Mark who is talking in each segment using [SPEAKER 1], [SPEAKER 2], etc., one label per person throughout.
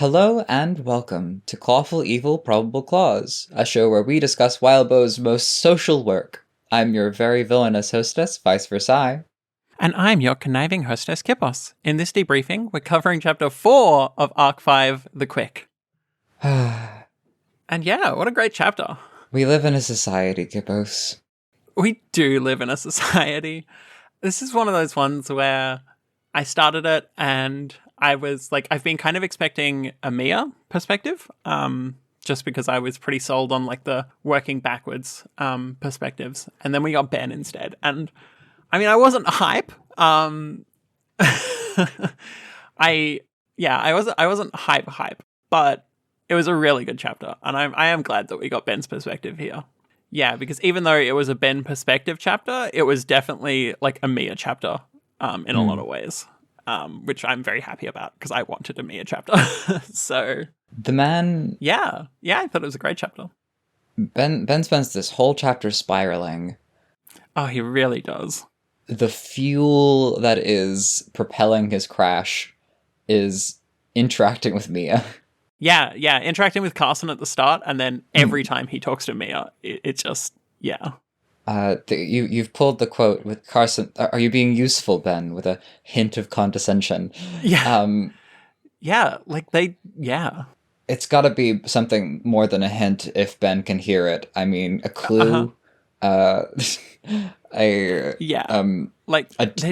[SPEAKER 1] Hello and welcome to Clawful Evil Probable Claws, a show where we discuss Wildbow's most social work. I'm your very villainous hostess, Vice Versailles.
[SPEAKER 2] And I'm your conniving hostess, Kippos. In this debriefing, we're covering Chapter 4 of Arc 5, The Quick. And yeah, what a great chapter.
[SPEAKER 1] We live in a society, Kippos.
[SPEAKER 2] We do live in a society. This is one of those ones where I started it and I was like, I've been kind of expecting a Mia perspective, just because I was pretty sold on like the working backwards perspectives. And then we got Ben instead. And I mean, I wasn't hype. I wasn't hype, but it was a really good chapter. And I am glad that we got Ben's perspective here. Yeah, because even though it was a Ben perspective chapter, it was definitely like a Mia chapter in a lot of ways, which I'm very happy about because I wanted a Mia chapter. So
[SPEAKER 1] the man...
[SPEAKER 2] Yeah, I thought it was a great chapter.
[SPEAKER 1] Ben spends this whole chapter spiraling.
[SPEAKER 2] Oh, he really does.
[SPEAKER 1] The fuel that is propelling his crash is interacting with Mia.
[SPEAKER 2] Yeah, interacting with Carson at the start, and then every time he talks to Mia, it just, yeah.
[SPEAKER 1] You've pulled the quote with Carson, "Are you being useful, Ben?" with a hint of condescension.
[SPEAKER 2] Yeah.
[SPEAKER 1] Yeah, It's gotta be something more than a hint if Ben can hear it. I mean, a clue,
[SPEAKER 2] they're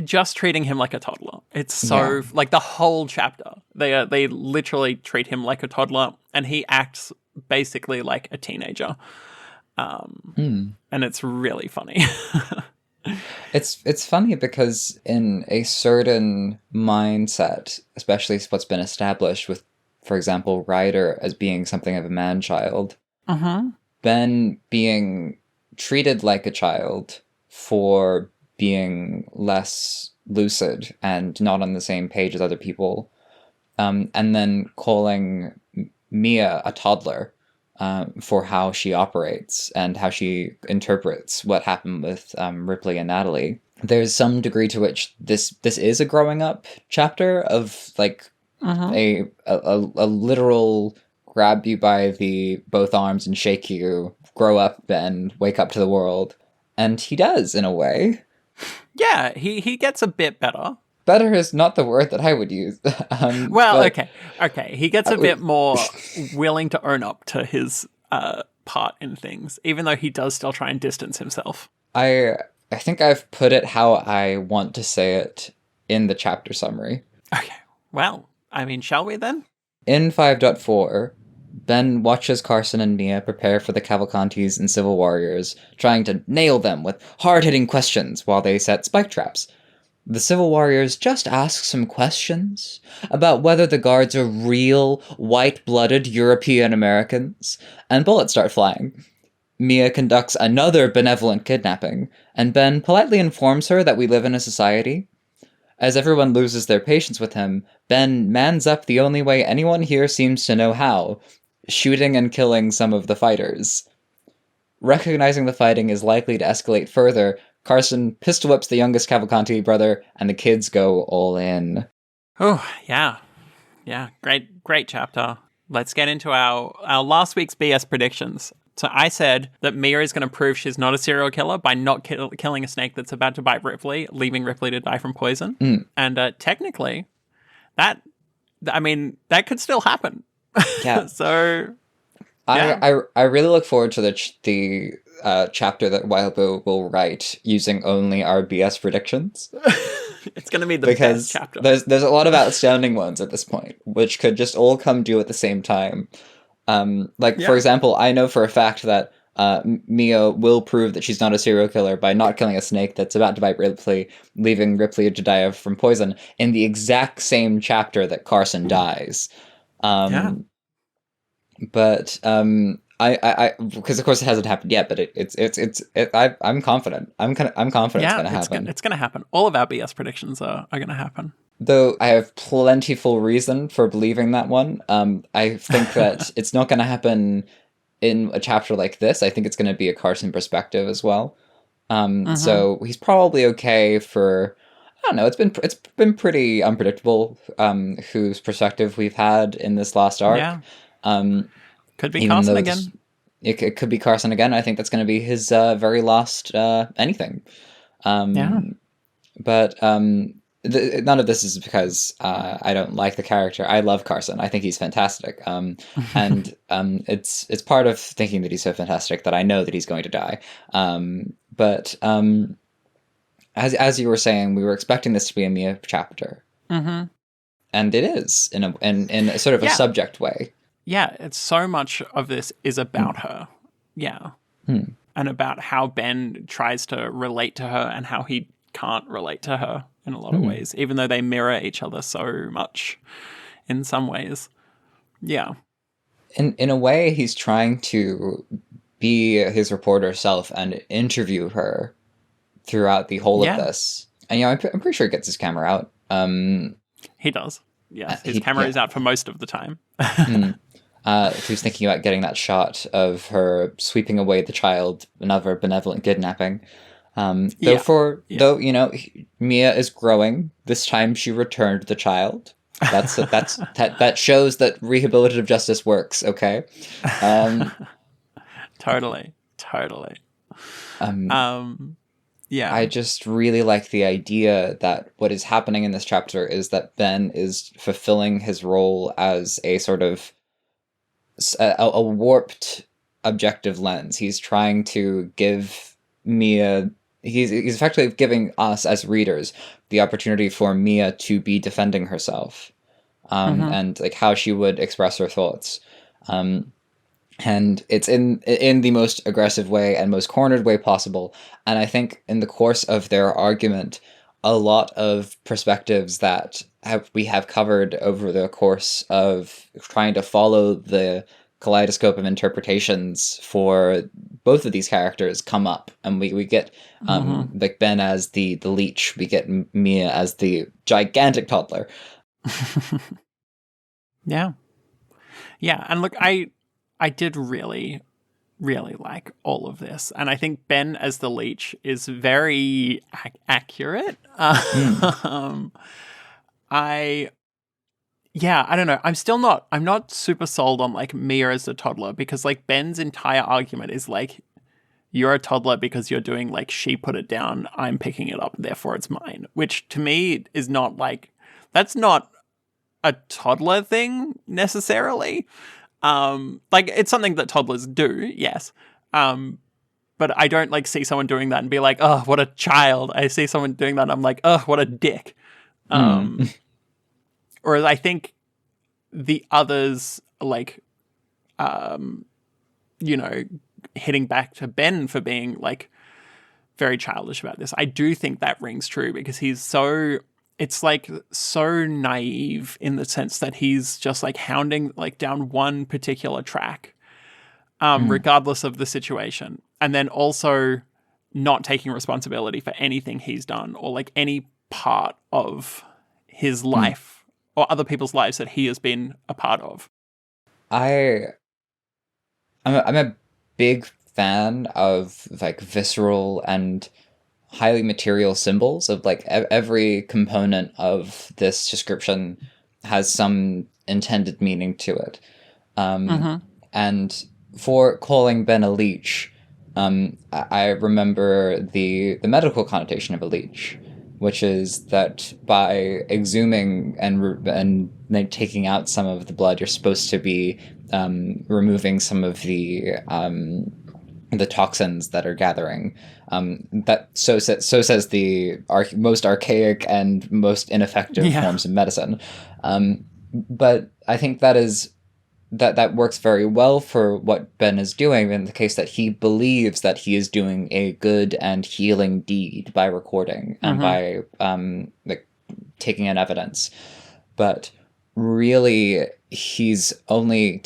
[SPEAKER 2] just treating him like a toddler. It's so like the whole chapter. They literally treat him like a toddler, and he acts basically like a teenager. And it's really funny.
[SPEAKER 1] It's funny because in a certain mindset, especially what's been established with, for example, Ryder as being something of a man-child, Ben being treated like a child for being less lucid and not on the same page as other people, and then calling Mia a toddler for how she operates and how she interprets what happened with Ripley and Natalie. There's some degree to which this is a growing up chapter of like a literal grab you by the both arms and shake you, grow up and wake up to the world. And he does, in a way.
[SPEAKER 2] Yeah, he gets a bit better.
[SPEAKER 1] Better is not the word that I would use.
[SPEAKER 2] Okay. He gets a bit more willing to own up to his part in things, even though he does still try and distance himself.
[SPEAKER 1] I think I've put it how I want to say it in the chapter summary.
[SPEAKER 2] Okay, well, I mean, shall we then?
[SPEAKER 1] In 5.4, Ben watches Carson and Mia prepare for the Cavalcantes and Civil Warriors, trying to nail them with hard-hitting questions while they set spike traps. The Civil Warriors just ask some questions about whether the guards are real, white-blooded European Americans, and bullets start flying. Mia conducts another benevolent kidnapping, and Ben politely informs her that we live in a society. As everyone loses their patience with him, Ben mans up the only way anyone here seems to know how, shooting and killing some of the fighters. Recognizing the fighting is likely to escalate further, Carson pistol whips the youngest Cavalcanti brother, and the kids go all in.
[SPEAKER 2] Oh, yeah. Yeah, great chapter. Let's get into our last week's BS predictions. So I said that Mia is going to prove she's not a serial killer by not killing a snake that's about to bite Ripley, leaving Ripley to die from poison. And technically, that could still happen.
[SPEAKER 1] Yeah.
[SPEAKER 2] So...
[SPEAKER 1] Yeah. I really look forward to the chapter that Wildbow will write using only our BS predictions.
[SPEAKER 2] It's going to be the best chapter.
[SPEAKER 1] There's a lot of outstanding ones at this point, which could just all come due at the same time. For example, I know for a fact that Mia will prove that she's not a serial killer by not killing a snake that's about to bite Ripley, leaving Ripley to die from poison in the exact same chapter that Carson dies. But I because of course it hasn't happened yet, but I'm confident. I'm confident it's gonna happen.
[SPEAKER 2] It's gonna happen. All of our BS predictions are gonna happen.
[SPEAKER 1] Though I have plentiful reason for believing that one. I think that it's not gonna happen in a chapter like this. I think it's gonna be a Carson perspective as well. So he's probably okay for I don't know. It's been pretty unpredictable. Whose perspective we've had in this last arc.
[SPEAKER 2] Yeah.
[SPEAKER 1] Um,
[SPEAKER 2] Could be
[SPEAKER 1] even
[SPEAKER 2] Carson
[SPEAKER 1] though this,
[SPEAKER 2] again.
[SPEAKER 1] it could be Carson again. I think that's going to be his very last anything.
[SPEAKER 2] Yeah.
[SPEAKER 1] But none of this is because I don't like the character. I love Carson. I think he's fantastic. And it's part of thinking that he's so fantastic that I know that he's going to die. But as you were saying, we were expecting this to be a Mia chapter,
[SPEAKER 2] Mm-hmm.
[SPEAKER 1] and it is in a sort of a
[SPEAKER 2] Yeah.
[SPEAKER 1] subject way.
[SPEAKER 2] Yeah, it's so much of this is about her. Yeah. And about how Ben tries to relate to her and how he can't relate to her in a lot of ways, even though they mirror each other so much in some ways. Yeah.
[SPEAKER 1] In a way, he's trying to be his reporter self and interview her throughout the whole of
[SPEAKER 2] Yeah.
[SPEAKER 1] this. And I'm pretty sure he gets his camera out.
[SPEAKER 2] He does. Yes. His
[SPEAKER 1] he-
[SPEAKER 2] camera
[SPEAKER 1] yeah.
[SPEAKER 2] is out for most of the time.
[SPEAKER 1] He was thinking about getting that shot of her sweeping away the child, another benevolent kidnapping. Though Mia is growing. This time she returned the child. That shows that rehabilitative justice works. Okay.
[SPEAKER 2] Totally. Yeah.
[SPEAKER 1] I just really like the idea that what is happening in this chapter is that Ben is fulfilling his role as a sort of a warped objective lens. He's trying to give Mia. He's effectively giving us as readers the opportunity for Mia to be defending herself, and like how she would express her thoughts. And it's in the most aggressive way and most cornered way possible. And I think in the course of their argument, a lot of perspectives that we have covered over the course of trying to follow the kaleidoscope of interpretations for both of these characters come up, and we get like Ben as the leech, we get Mia as the gigantic toddler.
[SPEAKER 2] Yeah. And look, I did really, really like all of this. And I think Ben as the leech is very accurate. I don't know. I'm not super sold on like Mia as a toddler, because like Ben's entire argument is like, you're a toddler because you're doing like, she put it down, I'm picking it up, therefore it's mine. Which to me is not like, that's not a toddler thing necessarily. Like it's something that toddlers do, yes. But I don't like see someone doing that and be like, oh, what a child. I see someone doing that and I'm like, oh, what a dick. Whereas I think the others, like, hitting back to Ben for being like very childish about this. I do think that rings true because it's like so naive in the sense that he's just like hounding like down one particular track, regardless of the situation. And then also not taking responsibility for anything he's done or like any part of his life or other people's lives that he has been a part of.
[SPEAKER 1] I'm a big fan of like visceral and highly material symbols of like every component of this description has some intended meaning to it. And for calling Ben a leech, I remember the medical connotation of a leech, which is that by exhuming and like taking out some of the blood, you're supposed to be removing some of the toxins that are gathering. That so says the most archaic and most ineffective forms of medicine. But I think that works very well for what Ben is doing in the case that he believes that he is doing a good and healing deed by recording and by like taking in evidence. But really, he's only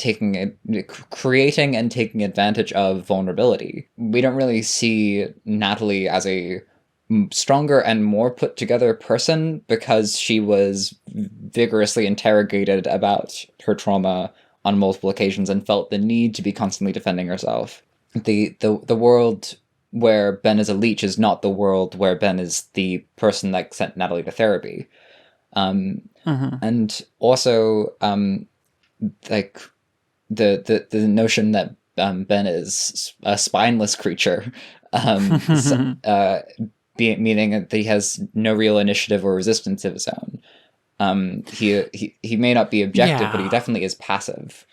[SPEAKER 1] creating and taking advantage of vulnerability. We don't really see Natalie as a stronger and more put together person because she was vigorously interrogated about her trauma on multiple occasions and felt the need to be constantly defending herself. The world where Ben is a leech is not the world where Ben is the person that sent Natalie to therapy. And also, like the notion that Ben is a spineless creature, meaning that he has no real initiative or resistance of his own. He may not be objective, but he definitely is passive.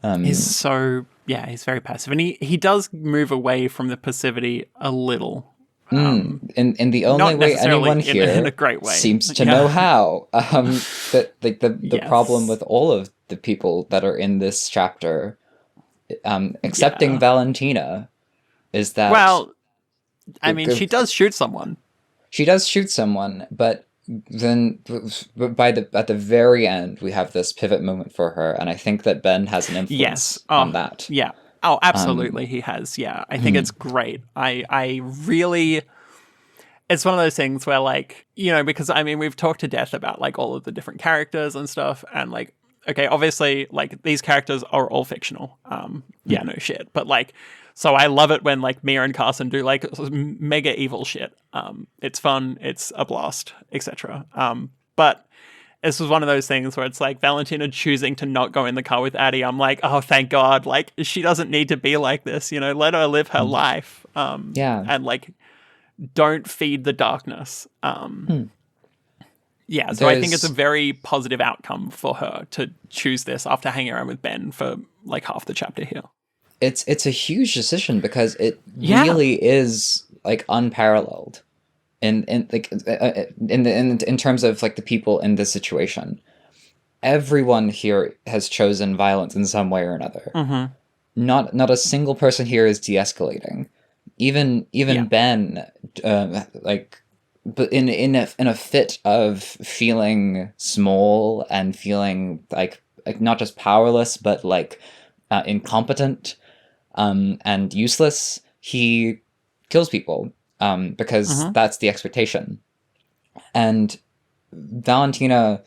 [SPEAKER 2] He's very passive, and he does move away from the passivity a little.
[SPEAKER 1] In the only way anyone here
[SPEAKER 2] in a great way
[SPEAKER 1] seems to know how. That like the problem with all of the people that are in this chapter, excepting Valentina, is that
[SPEAKER 2] I mean, she does shoot someone.
[SPEAKER 1] She does shoot someone, but then at the very end we have this pivot moment for her, and I think that Ben has an influence on that.
[SPEAKER 2] Yeah. Oh, absolutely, he has. Yeah, I think it's great. I really. It's one of those things where, like, you know, because I mean, we've talked to death about like all of the different characters and stuff, and like, okay, obviously, like these characters are all fictional. Yeah, no shit, but like. So I love it when like Mia and Carson do like mega evil shit. It's fun, it's a blast, etc. But this was one of those things where it's like Valentina choosing to not go in the car with Addie. I'm like, oh, thank God. Like, she doesn't need to be like this, you know, let her live her life. And like, don't feed the darkness. Yeah, so I think it's a very positive outcome for her to choose this after hanging around with Ben for like half the chapter here.
[SPEAKER 1] It's a huge decision because it really is like unparalleled in terms of like the people in this situation. Everyone here has chosen violence in some way or another. Not a single person here is de-escalating. Even Ben, but in a fit of feeling small and feeling like not just powerless but like incompetent. And useless, he kills people because that's the expectation. And Valentina,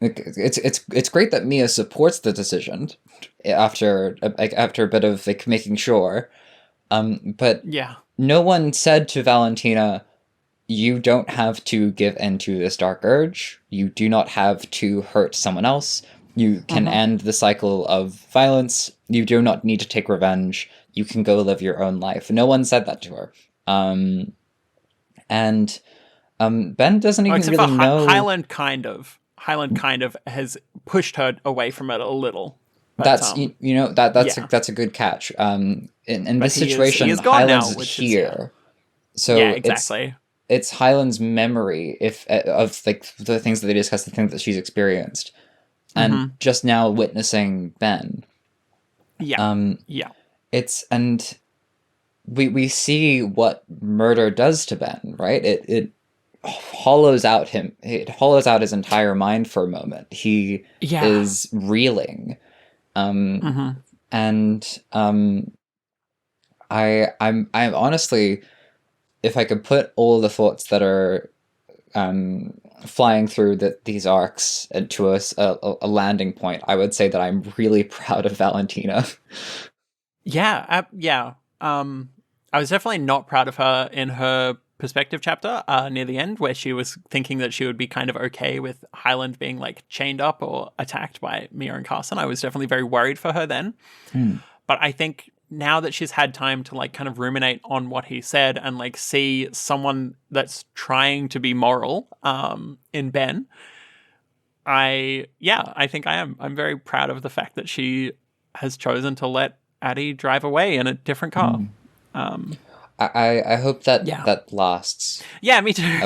[SPEAKER 1] it's great that Mia supports the decision after a bit of like making sure. But no one said to Valentina, "You don't have to give in to this dark urge. You do not have to hurt someone else. You can end the cycle of violence. You do not need to take revenge. You can go live your own life." No one said that to her. And Ben doesn't even really know.
[SPEAKER 2] Highland kind of has pushed her away from it a little. But,
[SPEAKER 1] that's that's a good catch. In this situation, Highland's here. So
[SPEAKER 2] exactly.
[SPEAKER 1] It's Highland's memory of like the things that they discussed, the things that she's experienced. And just now witnessing Ben. And we see what murder does to Ben, right? It hollows out him. It hollows out his entire mind for a moment. He is reeling. I'm honestly, if I could put all the thoughts that are flying through these arcs to a landing point, I would say that I'm really proud of Valentina.
[SPEAKER 2] I was definitely not proud of her in her perspective chapter near the end, where she was thinking that she would be kind of okay with Highland being like chained up or attacked by Mia and Carson. I was definitely very worried for her then. But I think now that she's had time to like kind of ruminate on what he said and like see someone that's trying to be moral in Ben, I think I'm very proud of the fact that she has chosen to let Addie drive away in a different car.
[SPEAKER 1] I hope that lasts.
[SPEAKER 2] Yeah, me too.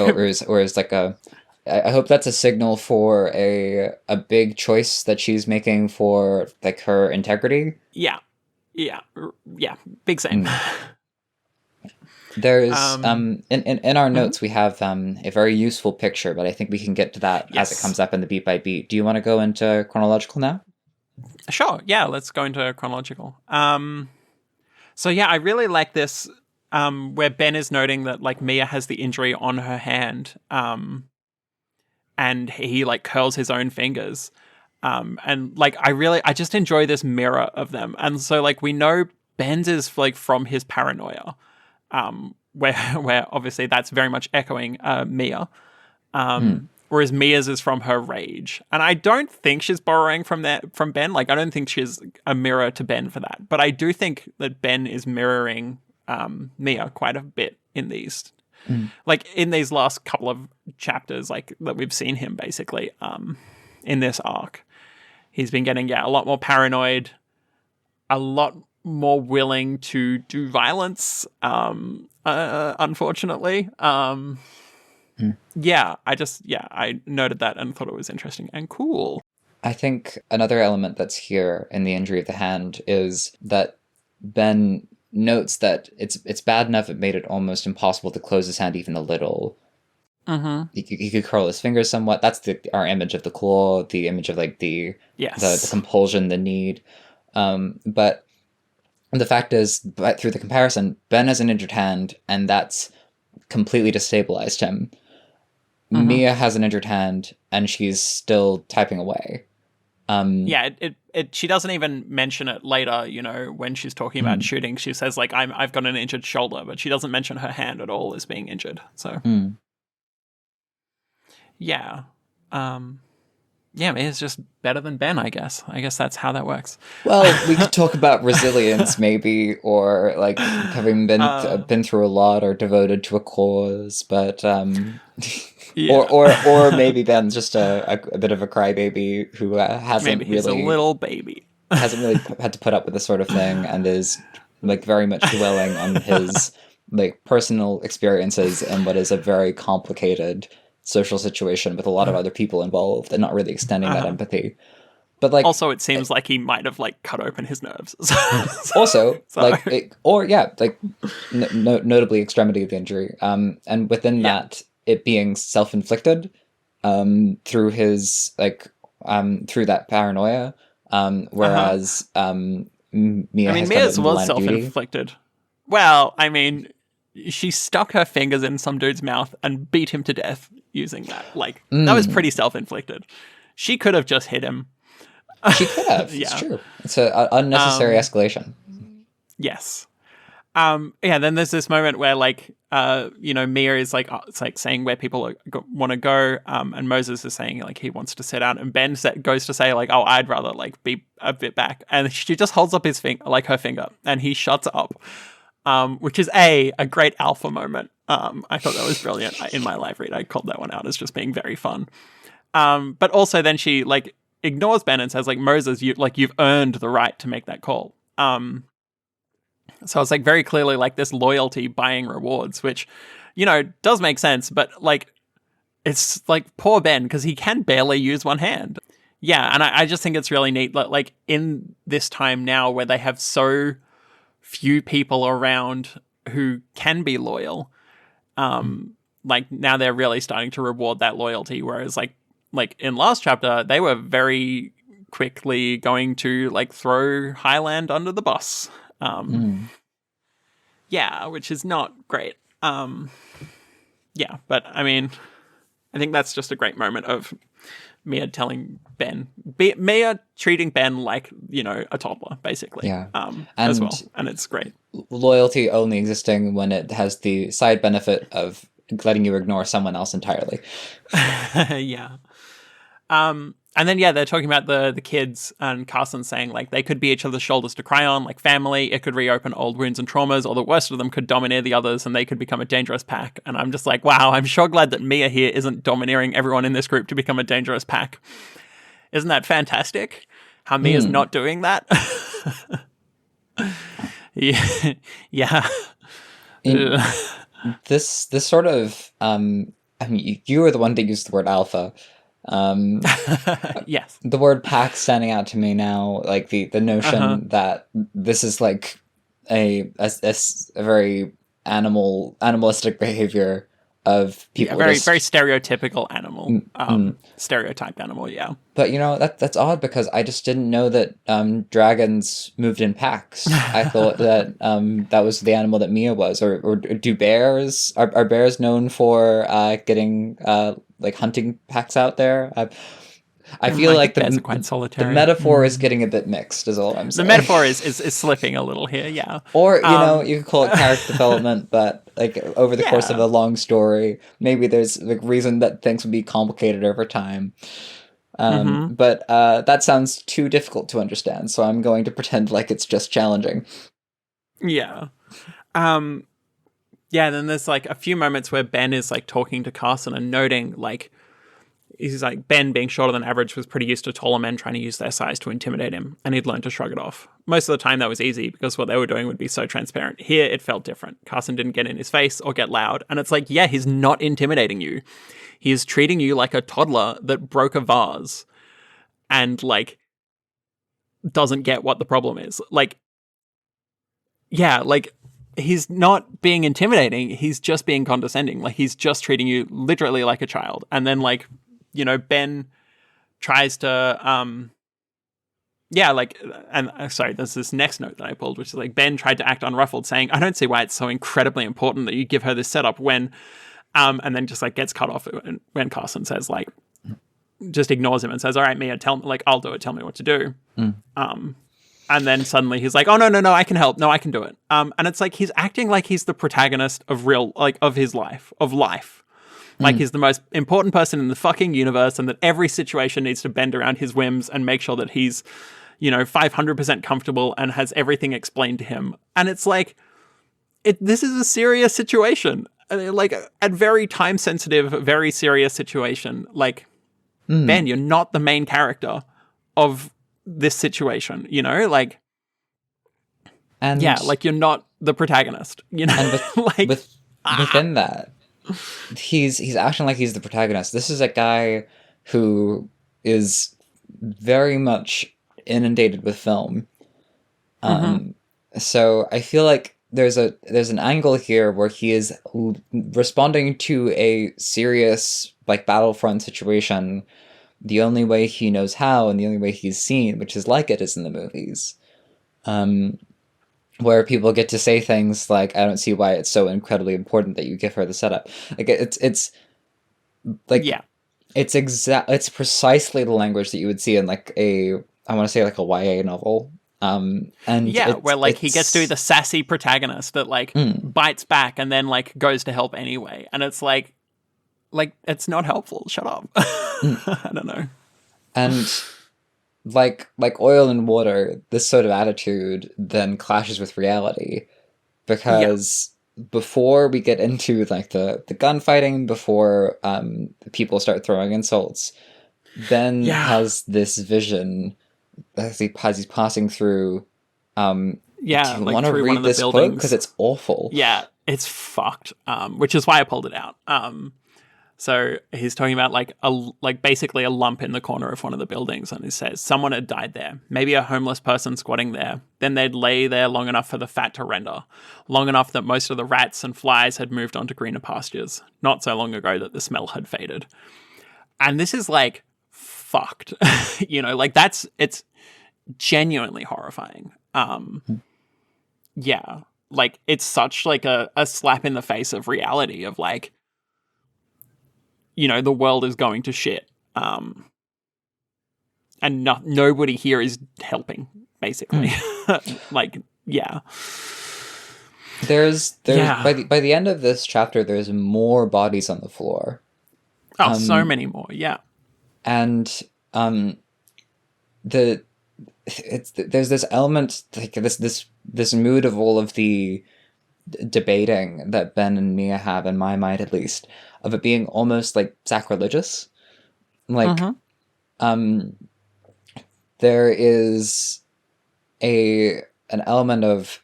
[SPEAKER 1] or is like I hope that's a signal for a big choice that she's making for like her integrity. Yeah,
[SPEAKER 2] big same.
[SPEAKER 1] There's in our notes we have a very useful picture, but I think we can get to that as it comes up in the beat by beat. Do you want to go into chronological now?
[SPEAKER 2] Sure. Yeah, let's go into chronological. So yeah, I really like this where Ben is noting that like Mia has the injury on her hand, and he like curls his own fingers. And like I just enjoy this mirror of them. And so like we know Ben's is like from his paranoia. where obviously that's very much echoing Mia. Whereas Mia's is from her rage. And I don't think she's borrowing from Ben. Like, I don't think she's a mirror to Ben for that. But I do think that Ben is mirroring Mia quite a bit in these. Like, in these last couple of chapters, like, that we've seen him, basically, in this arc. He's been getting, a lot more paranoid, a lot more willing to do violence, unfortunately. Yeah, I noted that and thought it was interesting and cool.
[SPEAKER 1] I think another element that's here in the injury of the hand is that Ben notes that it's bad enough it made it almost impossible to close his hand even a little. He could curl his fingers somewhat. That's our image of the claw, the image of like the compulsion, the need. But the fact is, but through the comparison, Ben has an injured hand, and that's completely destabilized him. Mia has an injured hand, and she's still typing away.
[SPEAKER 2] She doesn't even mention it later, when she's talking about shooting. She says, like, I've got an injured shoulder, but she doesn't mention her hand at all as being injured. So, Mia's just better than Ben, I guess. I guess that's how that works.
[SPEAKER 1] Well, we could talk about resilience, maybe, or like having been through a lot or devoted to a cause, but or maybe Ben's just a bit of a crybaby who hasn't
[SPEAKER 2] maybe he's
[SPEAKER 1] really
[SPEAKER 2] a little baby.
[SPEAKER 1] Hasn't really had to put up with this sort of thing, and is like very much dwelling on his like personal experiences in what is a very complicated social situation with a lot of other people involved, and not really extending that empathy. But like,
[SPEAKER 2] also, it seems like he might have like cut open his nerves.
[SPEAKER 1] Notably extremity of the injury, and within that, it being self-inflicted, through his through that paranoia, whereas
[SPEAKER 2] Mia's was self-inflicted. Well, I mean, she stuck her fingers in some dude's mouth and beat him to death using that. Like, that was pretty self-inflicted. She could have just hit him.
[SPEAKER 1] She could have. It's true. It's an unnecessary escalation.
[SPEAKER 2] Yes. Then there's this moment where, like, Mia is like, it's like saying where people want to go, and Moses is saying like he wants to set out, and Ben goes to say like, oh, I'd rather like be a bit back, and she just holds up his finger, like her finger, and he shuts up. Which is a great alpha moment. I thought that was brilliant. In my live read, I called that one out as just being very fun. But also then she like ignores Ben and says like, Moses, you've earned the right to make that call. So it's like very clearly like this loyalty buying rewards, which, does make sense. But like, it's like poor Ben, because he can barely use one hand. Yeah, and I just think it's really neat that like in this time now where they have so few people around who can be loyal, like now they're really starting to reward that loyalty, whereas like in last chapter they were very quickly going to like throw Highland under the bus, which is not great. But I mean, I think that's just a great moment of Mia treating Ben like, a toddler, basically. As well. And it's great.
[SPEAKER 1] Loyalty only existing when it has the side benefit of letting you ignore someone else entirely.
[SPEAKER 2] And then, they're talking about the kids, and Carson's saying, like, they could be each other's shoulders to cry on, like family. It could reopen old wounds and traumas, or the worst of them could domineer the others, and they could become a dangerous pack. And I'm just like, wow, I'm sure glad that Mia here isn't domineering everyone in this group to become a dangerous pack. Isn't that fantastic? How Mia's not doing that? Yeah.
[SPEAKER 1] This sort of, you were the one to use the word alpha.
[SPEAKER 2] Yes.
[SPEAKER 1] The word pack standing out to me now, like the notion that this is like a very animalistic behavior of people.
[SPEAKER 2] Very stereotypical animal, stereotyped animal. Yeah.
[SPEAKER 1] But that's odd, because I just didn't know that dragons moved in packs. I thought that that was the animal that Mia was, or do bears are bears known for getting like hunting packs out there? I feel
[SPEAKER 2] I
[SPEAKER 1] like
[SPEAKER 2] think bears are quite
[SPEAKER 1] the
[SPEAKER 2] solitary.
[SPEAKER 1] metaphor is getting a bit mixed, is all I'm
[SPEAKER 2] The
[SPEAKER 1] saying.
[SPEAKER 2] metaphor is slipping a little here, yeah.
[SPEAKER 1] Or, you could call it character development, but like over the course of
[SPEAKER 2] Yeah.
[SPEAKER 1] a long story, maybe there's like reason that things would be complicated over time. But that sounds too difficult to understand, so I'm going to pretend like it's just challenging.
[SPEAKER 2] Yeah. Um, yeah, then there's like a few moments where Ben is like talking to Carson and noting like he's like, Ben, being shorter than average, was pretty used to taller men trying to use their size to intimidate him, and he'd learned to shrug it off. Most of the time that was easy because what they were doing would be so transparent. Here it felt different. Carson didn't get in his face or get loud, and it's like, yeah, he's not intimidating you. He is treating you like a toddler that broke a vase and like doesn't get what the problem is. Like, yeah, like he's not being intimidating, he's just being condescending. Like he's just treating you literally like a child. And then like, Ben tries to sorry, there's this next note that I pulled, which is like Ben tried to act unruffled, saying, I don't see why it's so incredibly important that you give her this setup when and then just like gets cut off when Carson says like just ignores him and says, all right, Mia, tell me, like, I'll do it, tell me what to do. And then suddenly he's like, oh, no, I can help. No, I can do it. And it's like he's acting like he's the protagonist of his life. Like he's the most important person in the fucking universe and that every situation needs to bend around his whims and make sure that he's, 500% comfortable and has everything explained to him. And it's like, this is a serious situation. Like a very time-sensitive, very serious situation. Like, Ben, you're not the main character of this situation, like,
[SPEAKER 1] And
[SPEAKER 2] yeah, like you're not the protagonist,
[SPEAKER 1] and
[SPEAKER 2] like
[SPEAKER 1] within that, he's acting like he's the protagonist. This is a guy who is very much inundated with film. So I feel like there's an angle here where he is responding to a serious like battlefront situation the only way he knows how and the only way he's seen, which is like it is in the movies, where people get to say things like, I don't see why it's so incredibly important that you give her the setup. Like it's like, yeah, it's precisely the language that you would see in like I want to say like a YA novel. And
[SPEAKER 2] yeah, where like he gets to be the sassy protagonist that like bites back and then like goes to help anyway. And it's like it's not helpful. Shut up. I don't know.
[SPEAKER 1] And like oil and water, this sort of attitude then clashes with reality because before we get into like the gunfighting, before people start throwing insults, Ben has this vision as he's passing through. Do you want to read this quote? Because it's awful.
[SPEAKER 2] Yeah, it's fucked. Which is why I pulled it out. So he's talking about basically a lump in the corner of one of the buildings, and he says someone had died there, maybe a homeless person squatting there. Then they'd lay there long enough for the fat to render, long enough that most of the rats and flies had moved on to greener pastures, not so long ago that the smell had faded. And this is like fucked, it's genuinely horrifying. Yeah, like it's such like a slap in the face of reality of like, the world is going to shit. And nobody here is helping, basically. Yeah.
[SPEAKER 1] There's by the end of this chapter, there's more bodies on the floor.
[SPEAKER 2] Oh, so many more, yeah.
[SPEAKER 1] And there's this element, like this mood of all of the debating that Ben and Mia have, in my mind at least, of it being almost like sacrilegious. Like there is an element of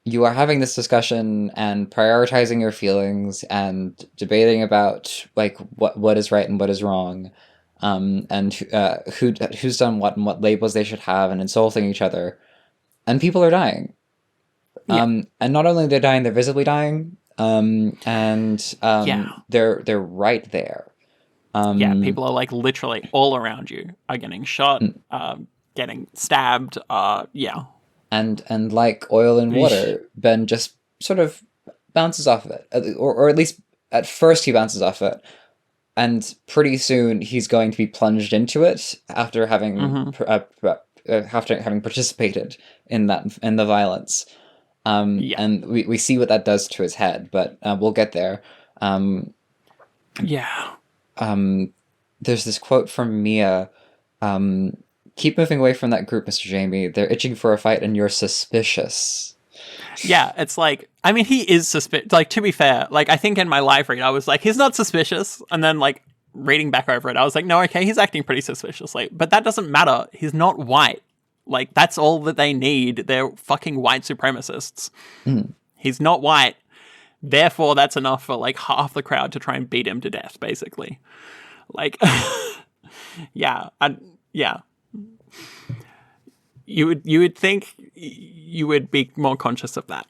[SPEAKER 1] you are having this discussion and prioritizing your feelings and debating about like what is right and what is wrong, and who's done what and what labels they should have, and insulting each other, and people are dying. And not only they're dying, they're visibly dying. They're right there.
[SPEAKER 2] People are like literally all around you are getting shot, getting stabbed.
[SPEAKER 1] And like oil and water, Ben just sort of bounces off of it, or at least at first he bounces off it, and pretty soon he's going to be plunged into it after having
[SPEAKER 2] Mm-hmm.
[SPEAKER 1] after having participated in the violence.
[SPEAKER 2] Yeah.
[SPEAKER 1] And we see what that does to his head, but we'll get there. Um,
[SPEAKER 2] Yeah.
[SPEAKER 1] there's this quote from Mia. Um, Keep moving away from that group, Mr. Jamie. They're itching for a fight, and you're suspicious.
[SPEAKER 2] Yeah, it's like, I mean, he is suspicious. Like, to be fair, like, I think in my live read, I was like, he's not suspicious. And then, like, reading back over it, I was like, no, okay, he's acting pretty suspiciously. But that doesn't matter. He's not white. Like, that's all that they need. They're fucking white supremacists.
[SPEAKER 1] Mm.
[SPEAKER 2] He's not white. Therefore, that's enough for, like, half the crowd to try and beat him to death, basically. Like, yeah. Yeah. You would think you would be more conscious of that.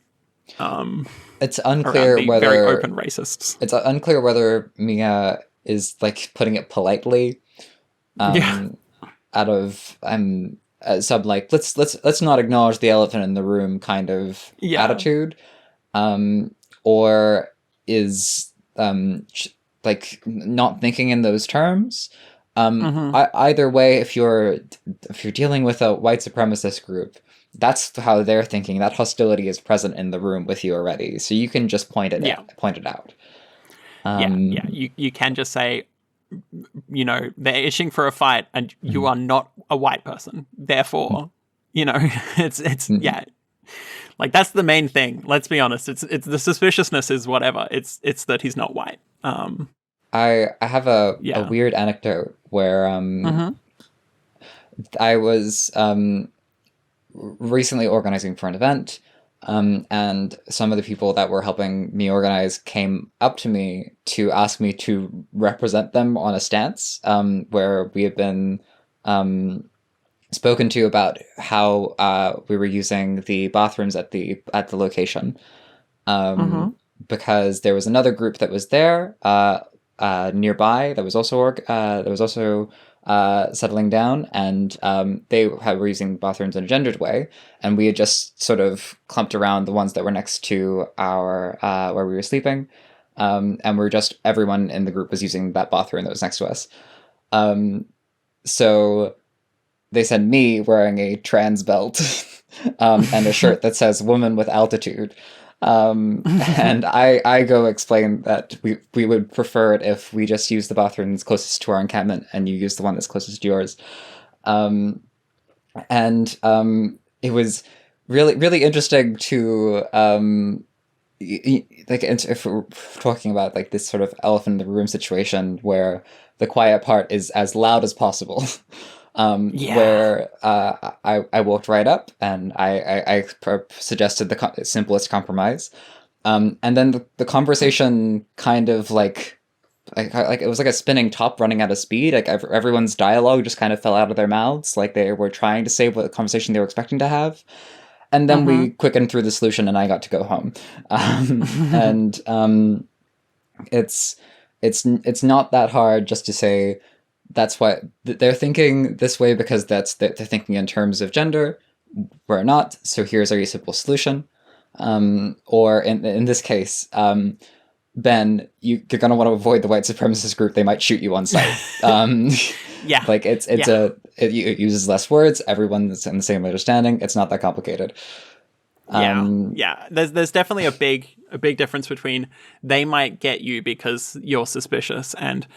[SPEAKER 1] It's
[SPEAKER 2] Around
[SPEAKER 1] unclear
[SPEAKER 2] the very
[SPEAKER 1] whether
[SPEAKER 2] open racists.
[SPEAKER 1] it's unclear whether Mia is like putting it politely,
[SPEAKER 2] Yeah.
[SPEAKER 1] um, out of some like let's not acknowledge the elephant in the room kind of
[SPEAKER 2] Yeah.
[SPEAKER 1] attitude, or is like not thinking in those terms.
[SPEAKER 2] Mm-hmm.
[SPEAKER 1] Either way, if you're dealing with a white supremacist group, that's how they're thinking. That hostility is present in the room with you already, so you can just point it
[SPEAKER 2] Yeah.
[SPEAKER 1] out.
[SPEAKER 2] Yeah. You can just say, you know, they're itching for a fight, and you are not a white person. Therefore, you know, it's yeah. Like, that's the main thing. Let's be honest. It's the suspiciousness is whatever. It's that he's not white.
[SPEAKER 1] I have a
[SPEAKER 2] Yeah.
[SPEAKER 1] weird anecdote where
[SPEAKER 2] Mm-hmm.
[SPEAKER 1] I was recently organizing for an event, and some of the people that were helping me organize came up to me to ask me to represent them on a stance, where we had been spoken to about how we were using the bathrooms at the location,
[SPEAKER 2] Mm-hmm.
[SPEAKER 1] because there was another group that was there nearby that was also settling down, and were using bathrooms in a gendered way, and we had just sort of clumped around the ones that were next to our where we were sleeping, and everyone in the group was using that bathroom that was next to us. So they sent me wearing a trans belt, and a shirt that says "Woman with Altitude." And I go explain that we would prefer it if we just use the bathroom that's closest to our encampment and you use the one that's closest to yours. And it was really interesting to like, if we're talking about like this sort of elephant in the room situation where the quiet part is as loud as possible.
[SPEAKER 2] Yeah.
[SPEAKER 1] Where I walked right up and I suggested the simplest compromise, and then the conversation kind of like it was like a spinning top running out of speed. Like everyone's dialogue just kind of fell out of their mouths, like they were trying to say what conversation they were expecting to have. And then we quickened through the solution, and I got to go home. And it's not that hard just to say that's why they're thinking this way, because they're thinking in terms of gender. We're not. So here's a simple solution. Or in this case, Ben, you're gonna want to avoid the white supremacist group. They might shoot you on sight.
[SPEAKER 2] Yeah.
[SPEAKER 1] Like it uses less words. Everyone's in the same understanding. It's not that complicated.
[SPEAKER 2] Yeah. There's definitely a big difference between they might get you because you're suspicious, and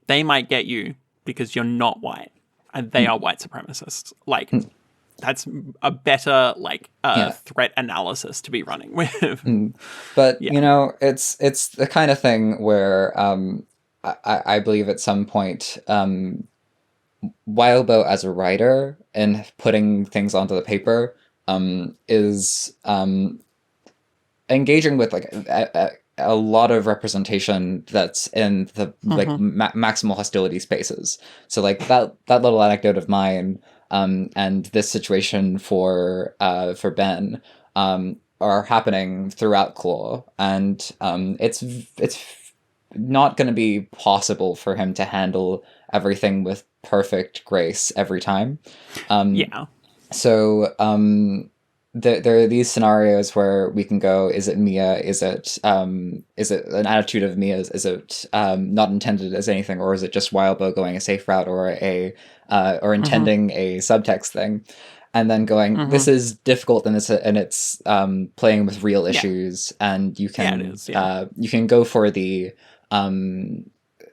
[SPEAKER 2] they might get you because you're not white, and they are white supremacists. Like, that's a better threat analysis to be running with.
[SPEAKER 1] But you know, it's the kind of thing where I believe at some point, Wildbow as a writer and putting things onto the paper is engaging with like a lot of representation that's in the like maximal hostility spaces. So like that little anecdote of mine, and this situation for Ben, are happening throughout Claw, and it's not going to be possible for him to handle everything with perfect grace every time.
[SPEAKER 2] Yeah.
[SPEAKER 1] So there are these scenarios where we can go, is it Mia, is it an attitude of Mia's, is it not intended as anything, or is it just Wildbow going a safe route, or a or
[SPEAKER 2] Mm-hmm.
[SPEAKER 1] intending a subtext thing, and then going,
[SPEAKER 2] Mm-hmm.
[SPEAKER 1] this is difficult, and it's playing with real
[SPEAKER 2] Yeah.
[SPEAKER 1] issues, and
[SPEAKER 2] Yeah, it is. Yeah.
[SPEAKER 1] you can go for the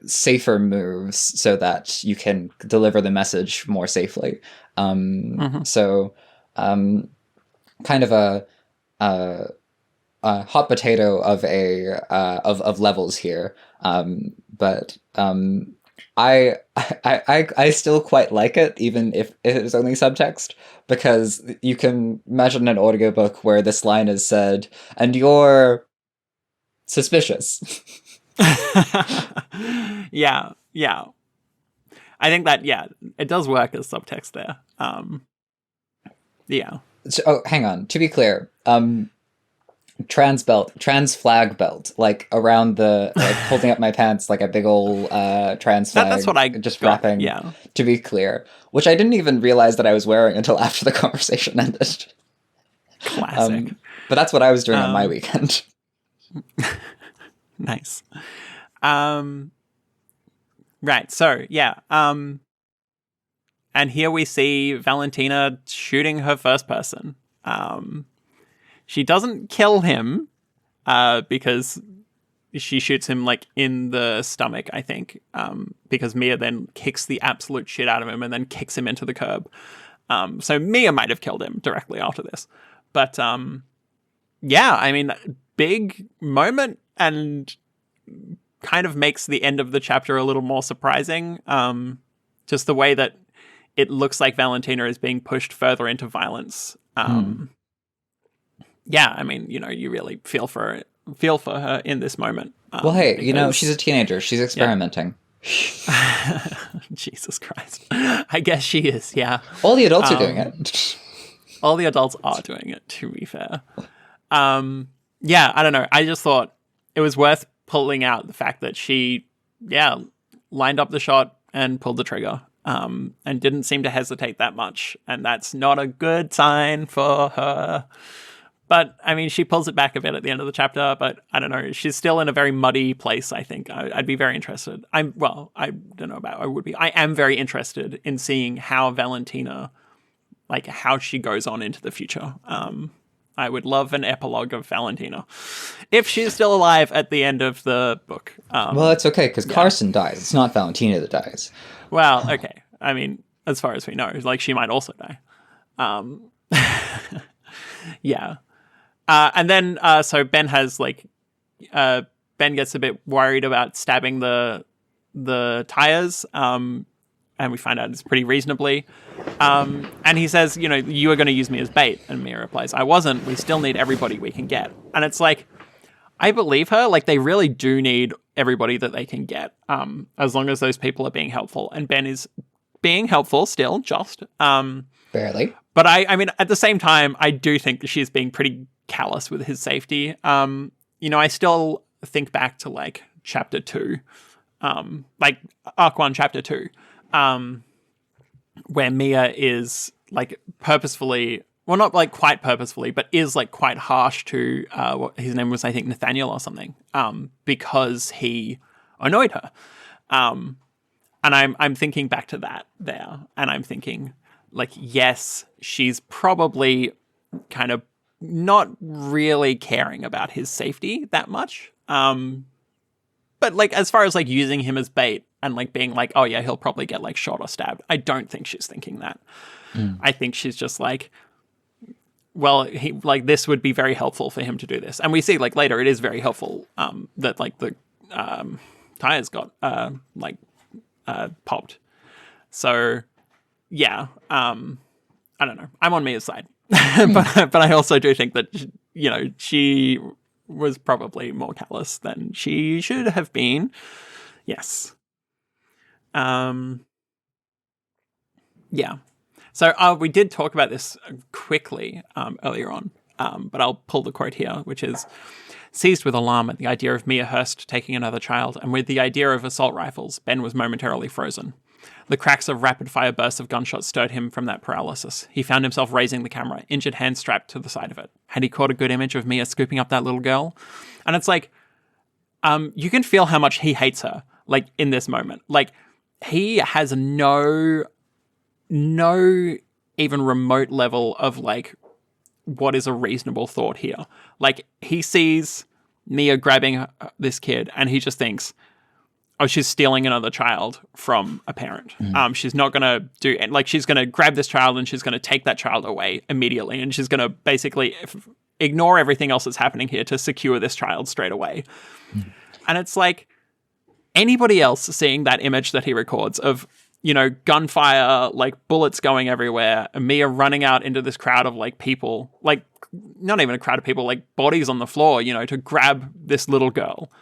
[SPEAKER 1] safer moves so that you can deliver the message more safely.
[SPEAKER 2] Mm-hmm.
[SPEAKER 1] So kind of a hot potato of a of levels here, but I still quite like it, even if it is only subtext, because you can imagine an audiobook where this line is said, and you're suspicious.
[SPEAKER 2] Yeah. Yeah. I think that, yeah, it does work as subtext there. Yeah.
[SPEAKER 1] So, oh, hang on. To be clear, trans flag belt, like around the, like holding up my pants like a big old trans flag,
[SPEAKER 2] That's what I
[SPEAKER 1] just
[SPEAKER 2] got.
[SPEAKER 1] wrapping.
[SPEAKER 2] Yeah.
[SPEAKER 1] To be clear, which I didn't even realize that I was wearing until after the conversation ended.
[SPEAKER 2] Classic.
[SPEAKER 1] But that's what I was doing on my
[SPEAKER 2] Um,
[SPEAKER 1] weekend.
[SPEAKER 2] Nice. Right. So, yeah. And here we see Valentina shooting her first person. She doesn't kill him because she shoots him like in the stomach, I think, because Mia then kicks the absolute shit out of him and then kicks him into the curb. So Mia might have killed him directly after this. But yeah, I mean, big moment and kind of makes the end of the chapter a little more surprising. Just the way that it looks like Valentina is being pushed further into violence. Yeah, I mean, you know, you really feel for her in this moment.
[SPEAKER 1] Well, hey,
[SPEAKER 2] because,
[SPEAKER 1] you know, she's a teenager. She's experimenting.
[SPEAKER 2] Yeah. Jesus Christ. I guess she is, yeah.
[SPEAKER 1] All the adults are doing it.
[SPEAKER 2] All the adults are doing it, to be fair. Yeah, I don't know. I just thought it was worth pulling out the fact that she, yeah, lined up the shot and pulled the trigger. And didn't seem to hesitate that much. And that's not a good sign for her. But, I mean, she pulls it back a bit at the end of the chapter, but I don't know. She's still in a very muddy place, I think. I'd be very interested. I don't know about I would be. I am very interested in seeing how Valentina, like, how she goes on into the future. I would love an epilogue of Valentina. If she's still alive at the end of the book.
[SPEAKER 1] Well, it's okay, because Carson dies. It's not Valentina that dies.
[SPEAKER 2] Well, okay. I mean, as far as we know, like, she might also die. Yeah. And then, so Ben has, like, Ben gets a bit worried about stabbing the tires, and we find out it's pretty reasonably. And he says, you know, you are going to use me as bait. And Mia replies, I wasn't. We still need everybody we can get. And it's like, I believe her. Like, they really do need everybody that they can get, as long as those people are being helpful. And Ben is being helpful still, just.
[SPEAKER 1] Barely.
[SPEAKER 2] But I mean, at the same time, I do think that she's being pretty callous with his safety. You know, I still think back to, like, chapter 2, like arc 1, chapter 2, where Mia is, like, purposefully, well, not like quite purposefully, but is, like, quite harsh to what his name was, I think Nathaniel or something, because he annoyed her. And I'm thinking back to that there, and I'm thinking, like, yes, she's probably kind of not really caring about his safety that much. But, like, as far as, like, using him as bait and, like, being like, oh yeah, he'll probably get, like, shot or stabbed, I don't think she's thinking that. I think she's just like, well, he, like, this would be very helpful for him to do this. And we see, like, later it is very helpful that, like, the tires got popped. So yeah, I don't know. I'm on Mia's side. but I also do think that, you know, she was probably more callous than she should have been. Yes. Yeah. So we did talk about this quickly earlier on, but I'll pull the quote here, which is, seized with alarm at the idea of Mia Hurst taking another child, and with the idea of assault rifles, Ben was momentarily frozen. The cracks of rapid-fire bursts of gunshots stirred him from that paralysis. He found himself raising the camera, injured hand strapped to the side of it. Had he caught a good image of Mia scooping up that little girl? And it's like, you can feel how much he hates her, like, in this moment. Like, he has no even remote level of, like, what is a reasonable thought here. Like, he sees Mia grabbing this kid, and he just thinks, oh, she's stealing another child from a parent. She's not going to do... Like, she's going to grab this child, and she's going to take that child away immediately, and she's going to basically ignore everything else that's happening here to secure this child straight away. And it's like, anybody else seeing that image that he records of, you know, gunfire, like bullets going everywhere, and Mia running out into this crowd of like people, like not even a crowd of people, like bodies on the floor, you know, to grab this little girl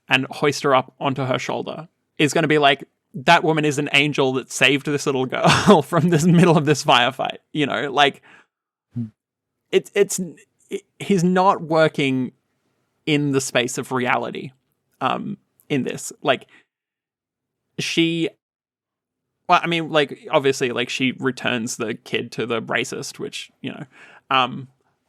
[SPEAKER 2] and hoist her up onto her shoulder, is going to be like, that woman is an angel that saved this little girl from this middle of this firefight, you know, like he's not working in the space of reality in this. Like, well, I mean, like, obviously, like, she returns the kid to the racist, which, you know,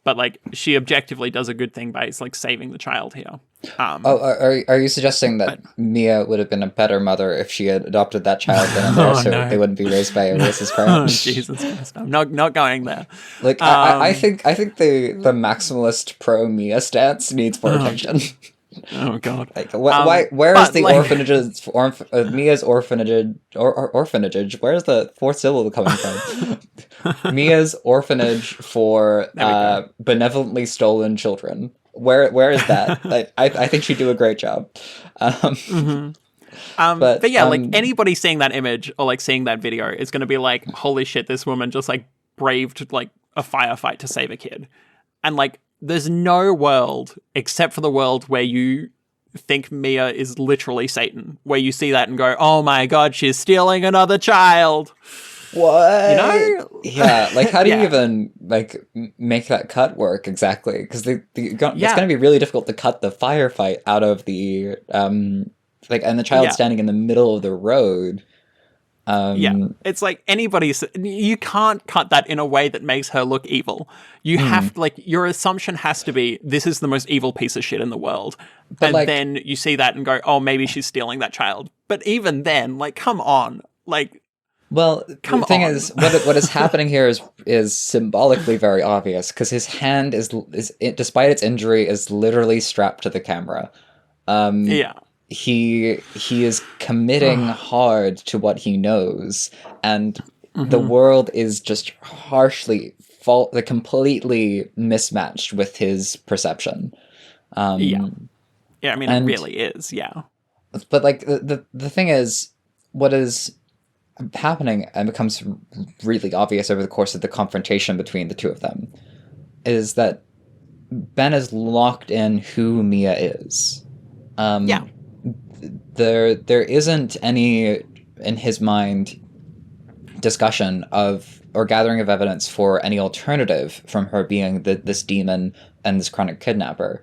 [SPEAKER 2] but, like, she objectively does a good thing by, like, saving the child here.
[SPEAKER 1] Are you suggesting that Mia would have been a better mother if she had adopted that child then and there, so they wouldn't be raised by a racist parent?
[SPEAKER 2] Oh, Jesus Christ. I'm not going there.
[SPEAKER 1] Like, I think the maximalist pro Mia stance needs more attention.
[SPEAKER 2] Oh God!
[SPEAKER 1] Like, where is the orphanages? Mia's orphanage orphanage? Where's the fourth syllable coming from? Mia's orphanage for benevolently stolen children. Where is that? I think she'd do a great job.
[SPEAKER 2] But yeah, like, anybody seeing that image or like seeing that video is going to be like, holy shit, this woman just like braved like a firefight to save a kid, and like, there's no world except for the world where you think Mia is literally Satan, where you see that and go, oh my God, she's stealing another child.
[SPEAKER 1] What?
[SPEAKER 2] You know?
[SPEAKER 1] Yeah, like, how do you even, like, make that cut work exactly? Because it's going to be really difficult to cut the firefight out of the, like, and the child standing in the middle of the road.
[SPEAKER 2] It's like you can't cut that in a way that makes her look evil. You have to, like, your assumption has to be, this is the most evil piece of shit in the world. But and like, then you see that and go, oh, maybe she's stealing that child. But even then, like, come on. Like,
[SPEAKER 1] well, the thing is, what is happening here is symbolically very obvious, because his hand is despite its injury, is literally strapped to the camera. He is committing hard to what he knows, and the world is just harshly completely mismatched with his perception.
[SPEAKER 2] I mean, it really is,
[SPEAKER 1] But like, the thing is, what is happening, and becomes really obvious over the course of the confrontation between the two of them, is that Ben is locked in who Mia is. There isn't any, in his mind, discussion of or gathering of evidence for any alternative from her being this demon and this chronic kidnapper.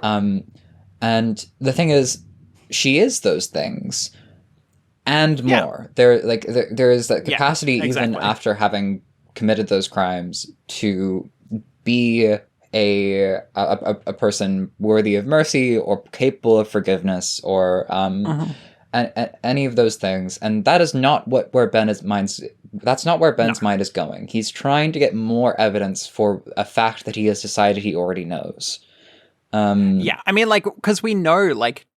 [SPEAKER 1] And the thing is, she is those things and more. There is that capacity, even after having committed those crimes, to be a person worthy of mercy or capable of forgiveness or any of those things, and that is not where Ben's mind is going. He's trying to get more evidence for a fact that he has decided he already knows.
[SPEAKER 2] I mean, like, because we know, like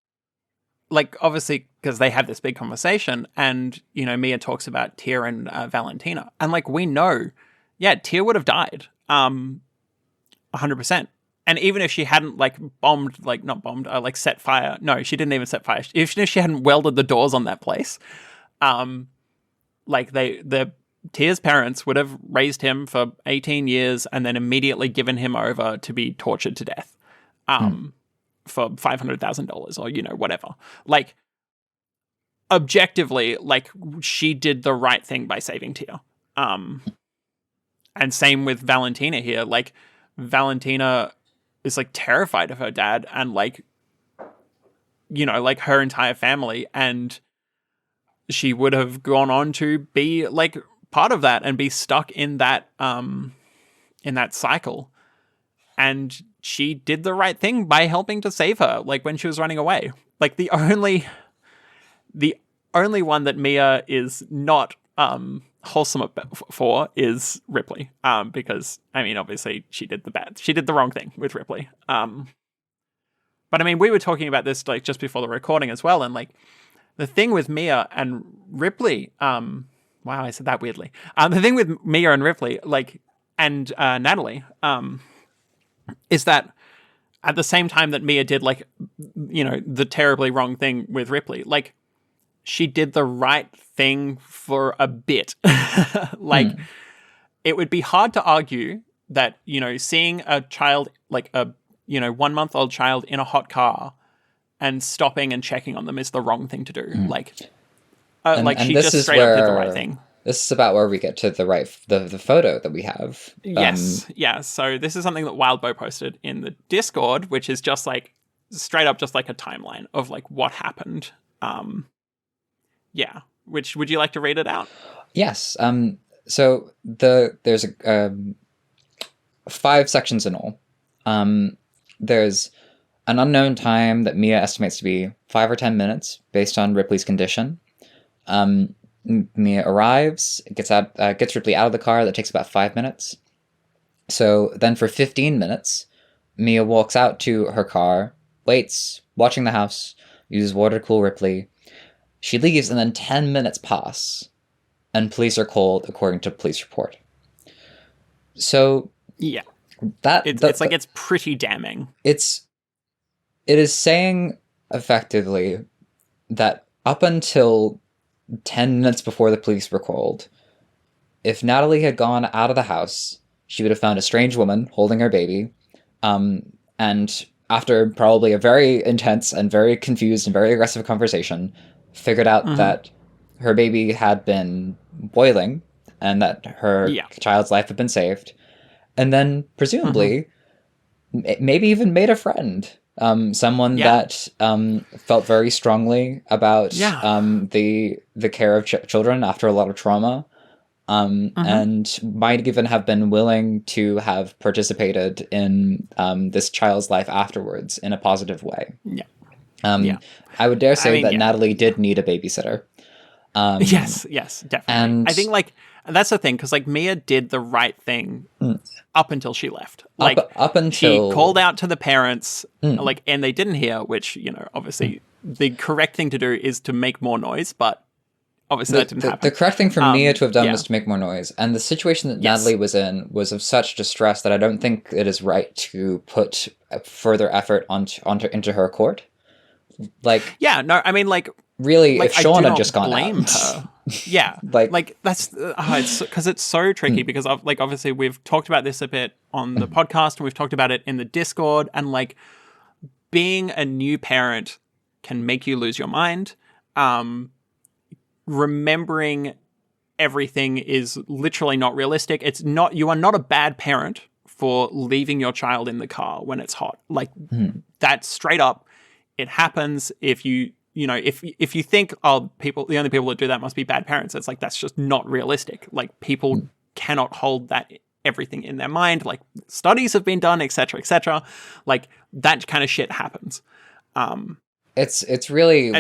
[SPEAKER 2] obviously, because they have this big conversation, and, you know, Mia talks about Tia and Valentina, and like, we know, Tia would have died. 100%. And even if she hadn't set fire. No, she didn't even set fire. Even if she hadn't welded the doors on that place, Tia's parents would have raised him for 18 years and then immediately given him over to be tortured to death, for $500,000 or, you know, whatever. Like, objectively, like, she did the right thing by saving Tia. And same with Valentina here. Like, Valentina is like terrified of her dad and, like, you know, like, her entire family, and she would have gone on to be like part of that and be stuck in that cycle. And she did the right thing by helping to save her, like when she was running away. Like the only one that Mia is not wholesome for is Ripley. Because I mean, obviously she did the wrong thing with Ripley. But I mean, we were talking about this like just before the recording as well, and like the thing with Mia and Ripley, wow, I said that weirdly. The thing with Mia and Ripley, like, and Natalie, is that at the same time that Mia did like, you know, the terribly wrong thing with Ripley, like, she did the right thing for a bit. Like, it would be hard to argue that, you know, seeing a child, like a, you know, 1-month-old child in a hot car and stopping and checking on them is the wrong thing to do. Like, like she just straight up did the right thing.
[SPEAKER 1] This is about where we get to the photo that we have.
[SPEAKER 2] Yes, yeah. So this is something that Wildbow posted in the Discord, which is just like straight up just like a timeline of like what happened. Yeah. Which would you like to read it out?
[SPEAKER 1] Yes. So there's 5 sections in all. There's an unknown time that Mia estimates to be 5 or 10 minutes based on Ripley's condition. Mia arrives, gets Ripley out of the car. That takes about 5 minutes. So then for 15 minutes, Mia walks out to her car, waits, watching the house, uses water to cool Ripley. She leaves, and then 10 minutes pass, and police are called according to police report. So
[SPEAKER 2] yeah,
[SPEAKER 1] it's
[SPEAKER 2] like it's pretty damning.
[SPEAKER 1] It is saying effectively that up until 10 minutes before the police were called, if Natalie had gone out of the house, she would have found a strange woman holding her baby, and after probably a very intense and very confused and very aggressive conversation, figured out that her baby had been boiling and that her child's life had been saved, and then presumably maybe even made a friend. Someone that felt very strongly about the care of children after a lot of trauma, and might even have been willing to have participated in this child's life afterwards in a positive way. I would dare say that Natalie did need a babysitter.
[SPEAKER 2] Yes, definitely. And I think like that's the thing, because like Mia did the right thing up until she left. Like
[SPEAKER 1] up until
[SPEAKER 2] she called out to the parents, like, and they didn't hear. Which, you know, obviously the correct thing to do is to make more noise, but obviously that didn't happen.
[SPEAKER 1] The correct thing for Mia to have done was to make more noise. And the situation that Natalie was in was of such distress that I don't think it is right to put further effort into her court. Like,
[SPEAKER 2] I mean, like,
[SPEAKER 1] really, if Sean had just gone
[SPEAKER 2] blame
[SPEAKER 1] out,
[SPEAKER 2] her. like that's it's because it's so tricky because like obviously we've talked about this a bit on the podcast and we've talked about it in the Discord, and like being a new parent can make you lose your mind. Remembering everything is literally not realistic. You are not a bad parent for leaving your child in the car when it's hot. Like that's straight up. It happens. If you think, the only people that do that must be bad parents, it's like, that's just not realistic. Like, people cannot hold that everything in their mind. Like, studies have been done, etc., etc. Like, that kind of shit happens.
[SPEAKER 1] It's really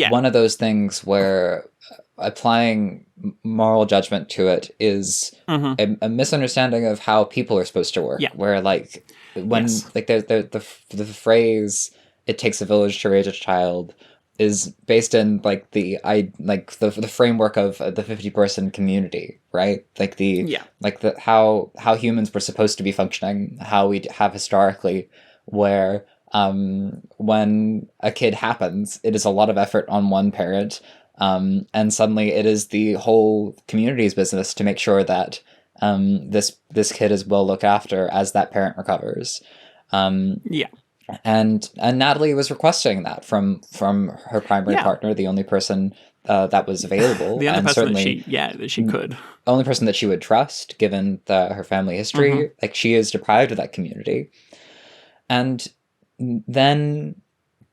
[SPEAKER 1] one of those things where applying moral judgment to it is a misunderstanding of how people are supposed to work. Where like when like the phrase "it takes a village to raise a child" is based in like the framework of the 50-person community, right? Like how humans were supposed to be functioning, how we have historically, where when a kid happens, it is a lot of effort on one parent, and suddenly it is the whole community's business to make sure that this kid is well looked after as that parent recovers. And Natalie was requesting that from her primary partner, the only person that was available,
[SPEAKER 2] the only
[SPEAKER 1] and
[SPEAKER 2] person
[SPEAKER 1] certainly
[SPEAKER 2] that she could,
[SPEAKER 1] only person that she would trust, given her family history. Like, she is deprived of that community, and then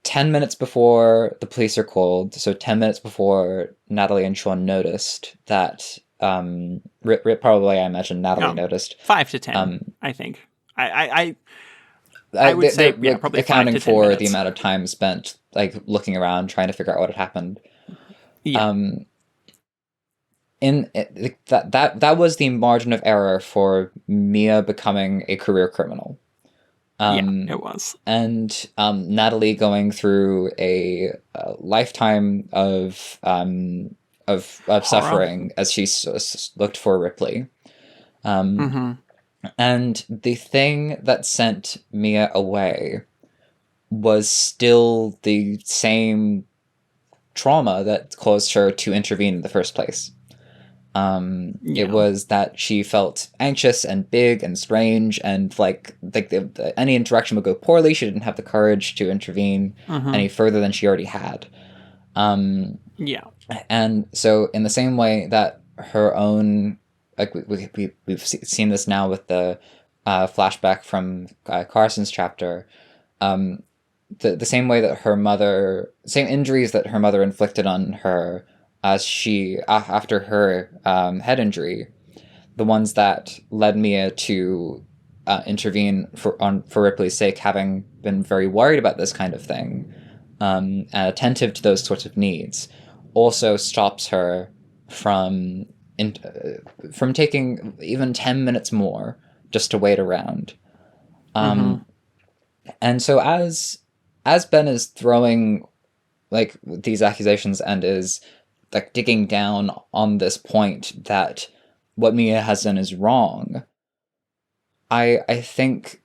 [SPEAKER 1] 10 minutes before the police are called, so 10 minutes before Natalie and Sean noticed that, probably, I imagine Natalie noticed.
[SPEAKER 2] 5 to 10, I think. I would say,
[SPEAKER 1] they're
[SPEAKER 2] probably 5
[SPEAKER 1] accounting
[SPEAKER 2] to 10
[SPEAKER 1] for
[SPEAKER 2] minutes.
[SPEAKER 1] the amount of time spent, like, looking around, trying to figure out what had happened.
[SPEAKER 2] Yeah.
[SPEAKER 1] That was the margin of error for Mia becoming a career criminal.
[SPEAKER 2] It was.
[SPEAKER 1] And Natalie going through a lifetime of suffering as she looked for Ripley. And the thing that sent Mia away was still the same trauma that caused her to intervene in the first place. It was that she felt anxious and big and strange, and like any interaction would go poorly. She didn't have the courage to intervene any further than she already had. And so in the same way that her own, like we've seen this now with the flashback from Carson's chapter, the same way that her mother, same injuries that her mother inflicted on her as she, after her head injury, the ones that led Mia to intervene for Ripley's sake, having been very worried about this kind of thing, and attentive to those sorts of needs, also stops her from taking even 10 minutes more just to wait around. And so as Ben is throwing like these accusations and is like digging down on this point that what Mia has done is wrong, I think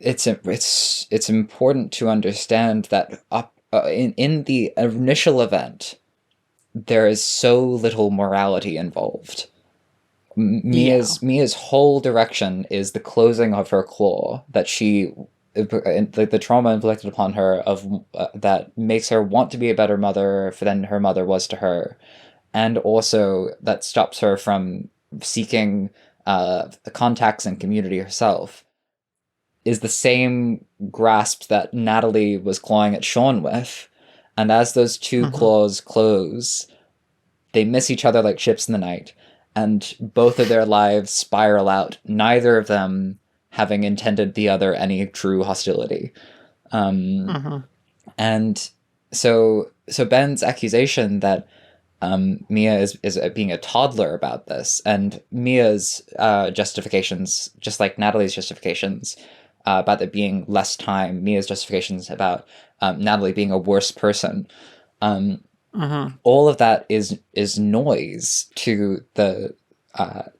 [SPEAKER 1] it's important to understand that in the initial event, there is so little morality involved. Mia's whole direction is the closing of her claw that she, like the trauma inflicted upon her of that makes her want to be a better mother than her mother was to her, and also that stops her from seeking the contacts and community herself, is the same grasp that Natalie was clawing at Sean with. And as those two claws close, they miss each other like ships in the night, and both of their lives spiral out, neither of them having intended the other any true hostility. And so Ben's accusation that Mia is being a toddler about this, and Mia's justifications, just like Natalie's justifications about there being less time, Mia's justifications about Natalie being a worse person, all of that is noise to the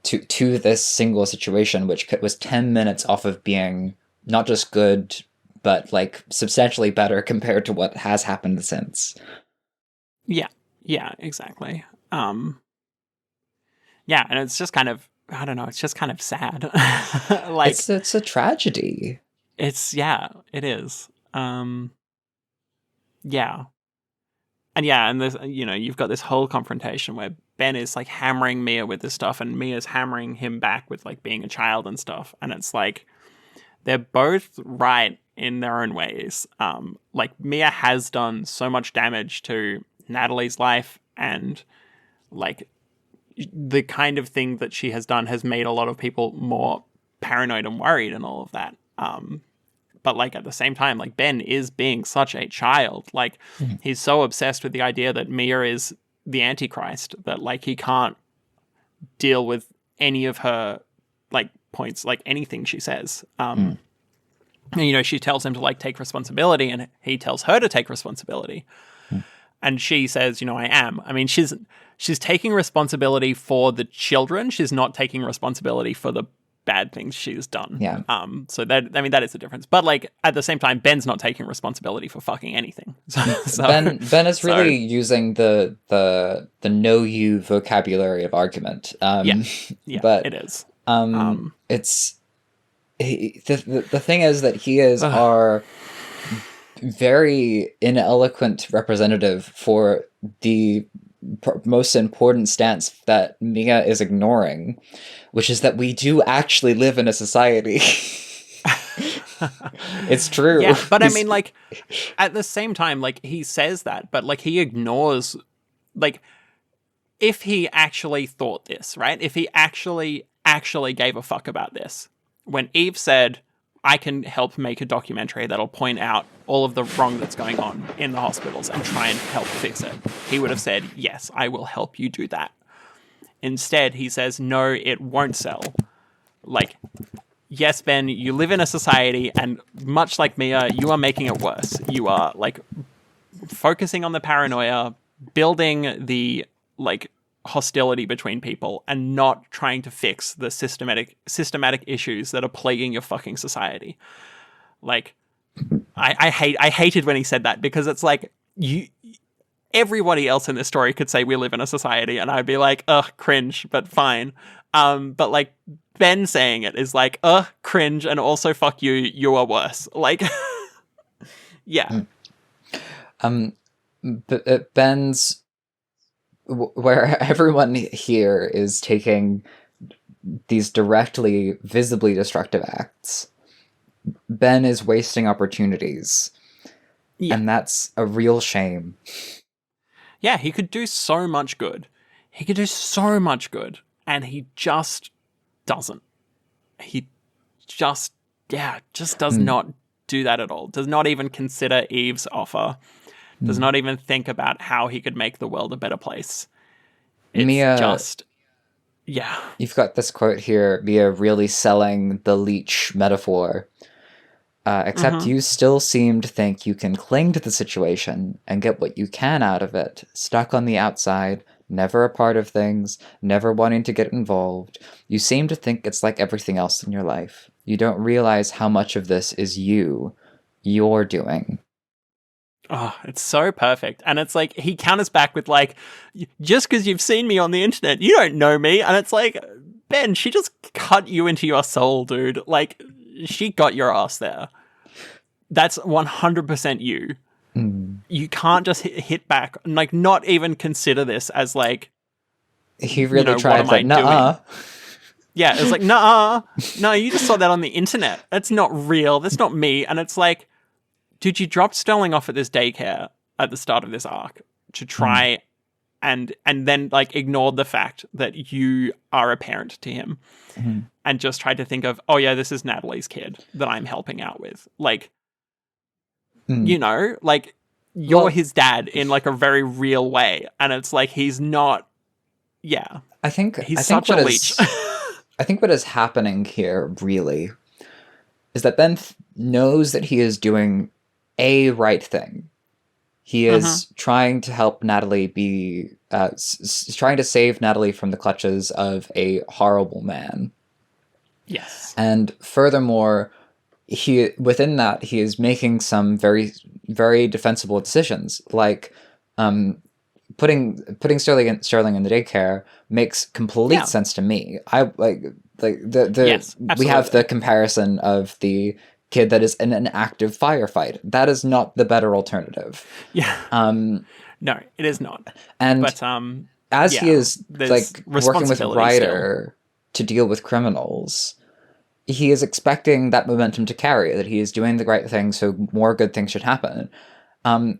[SPEAKER 1] to this single situation, which was 10 minutes off of being not just good, but like substantially better compared to what has happened since.
[SPEAKER 2] Yeah, exactly. And it's just kind of, I don't know, it's just kind of sad. Like
[SPEAKER 1] it's a tragedy.
[SPEAKER 2] It is. And there's, you've got this whole confrontation where Ben is like hammering Mia with this stuff, and Mia's hammering him back with like being a child and stuff. And it's like they're both right in their own ways. Like Mia has done so much damage to Natalie's life, and like the kind of thing that she has done has made a lot of people more paranoid and worried and all of that. But like at the same time, like Ben is being such a child. Like he's so obsessed with the idea that Mia is the Antichrist that like he can't deal with any of her like points, like anything she says. And, she tells him to like take responsibility, and he tells her to take responsibility. And she says, I am. I mean, she's taking responsibility for the children. She's not taking responsibility for the bad things she's done.
[SPEAKER 1] Yeah.
[SPEAKER 2] So that is the difference. But like at the same time, Ben's not taking responsibility for fucking anything.
[SPEAKER 1] Ben is really using the know you vocabulary of argument. But
[SPEAKER 2] it is.
[SPEAKER 1] It's the thing is that he is our very ineloquent representative for the most important stance that Mia is ignoring, which is that we do actually live in a society. It's true.
[SPEAKER 2] Yeah, but I mean, like, at the same time, like, he says that, but, like, he ignores, like, if he actually thought this, right? If he actually gave a fuck about this, when Eve said, I can help make a documentary that'll point out all of the wrong that's going on in the hospitals and try and help fix it, he would have said, yes, I will help you do that. Instead, he says, no, it won't sell. Like, yes, Ben, you live in a society, and much like Mia, you are making it worse. You are, like, focusing on the paranoia, building the, like, hostility between people, and not trying to fix the systematic issues that are plaguing your fucking society. Like, I hated when he said that, because it's like, everybody else in this story could say we live in a society, and I'd be like, ugh, cringe, but fine. But, like, Ben saying it is like, ugh, cringe, and also fuck you, you are worse. Like, yeah.
[SPEAKER 1] Ben's, where everyone here is taking these directly, visibly destructive acts, Ben is wasting opportunities. Yeah. And that's a real shame.
[SPEAKER 2] Yeah, he could do so much good. He could do so much good, and he just doesn't. He just does not do that at all. Does not even consider Eve's offer. Does not even think about how he could make the world a better place. It's
[SPEAKER 1] Mia,
[SPEAKER 2] just, yeah.
[SPEAKER 1] You've got this quote here, Mia really selling the leech metaphor. Except you still seem to think you can cling to the situation and get what you can out of it, stuck on the outside, never a part of things, never wanting to get involved. You seem to think it's like everything else in your life. You don't realize how much of this is you're doing.
[SPEAKER 2] Oh, it's so perfect. And it's like, he counters back with like, just because you've seen me on the internet, you don't know me. And it's like, Ben, she just cut you into your soul, dude. Like, she got your ass there. That's 100% you. You can't just hit back and, like, not even consider this as, like,
[SPEAKER 1] he really tried, like, nuh-uh.
[SPEAKER 2] Yeah, it's like, nuh-uh. No, you just saw that on the internet. That's not real. That's not me. And it's like, dude, you dropped Sterling off at this daycare at the start of this arc to try and then, like, ignored the fact that you are a parent to him and just tried to think of, oh yeah, this is Natalie's kid that I'm helping out with. Like, you know, like, you're his dad in, like, a very real way. And it's like, he's not, he's such a leech.
[SPEAKER 1] I think what is happening here, really, is that Ben knows that he is doing a right thing. He is trying to help Natalie be, trying to save Natalie from the clutches of a horrible man.
[SPEAKER 2] Yes.
[SPEAKER 1] And furthermore, within that, he is making some very, very defensible decisions, like putting Sterling in the daycare makes complete sense to me. I like we have the comparison of the kid that is in an active firefight. That is not the better alternative.
[SPEAKER 2] Yeah. No, it is not.
[SPEAKER 1] And
[SPEAKER 2] but
[SPEAKER 1] as he is, like, working with Ryder to deal with criminals, he is expecting that momentum to carry, that he is doing the right thing, so more good things should happen. And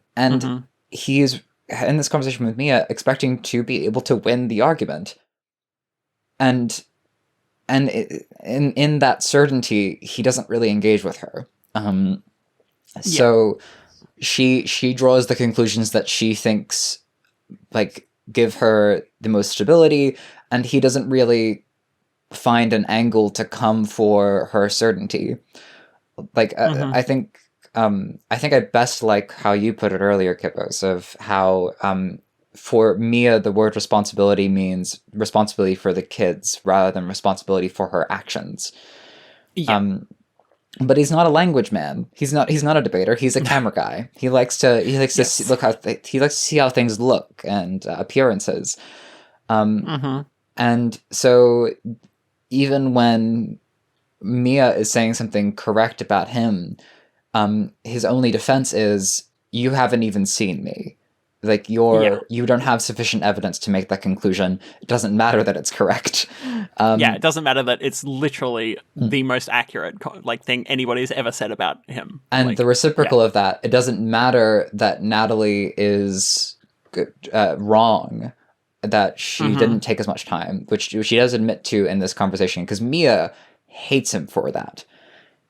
[SPEAKER 1] he is, in this conversation with Mia, expecting to be able to win the argument. And in that certainty, he doesn't really engage with her. So she draws the conclusions that she thinks, like, give her the most stability, and he doesn't really find an angle to come for her certainty. Like, I think I best like how you put it earlier, Kippos, of how for Mia the word responsibility means responsibility for the kids rather than responsibility for her actions. But he's not a language man. He's not a debater. He's a camera guy. He likes to see how things look and appearances. And so even when Mia is saying something correct about him, his only defense is, you haven't even seen me. Like you don't have sufficient evidence to make that conclusion. It doesn't matter that it's correct.
[SPEAKER 2] It doesn't matter that it's literally the most accurate thing anybody's ever said about him.
[SPEAKER 1] And the reciprocal of that, it doesn't matter that Natalie is wrong, that she didn't take as much time, which she does admit to in this conversation, because Mia hates him for that.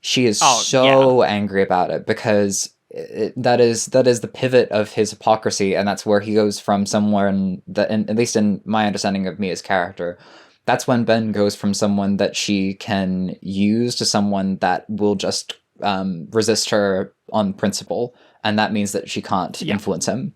[SPEAKER 1] She is angry about it, because that is the pivot of his hypocrisy, and that's where he goes from someone that, at least in my understanding of Mia's character, that's when Ben goes from someone that she can use to someone that will just resist her on principle, and that means that she can't influence him.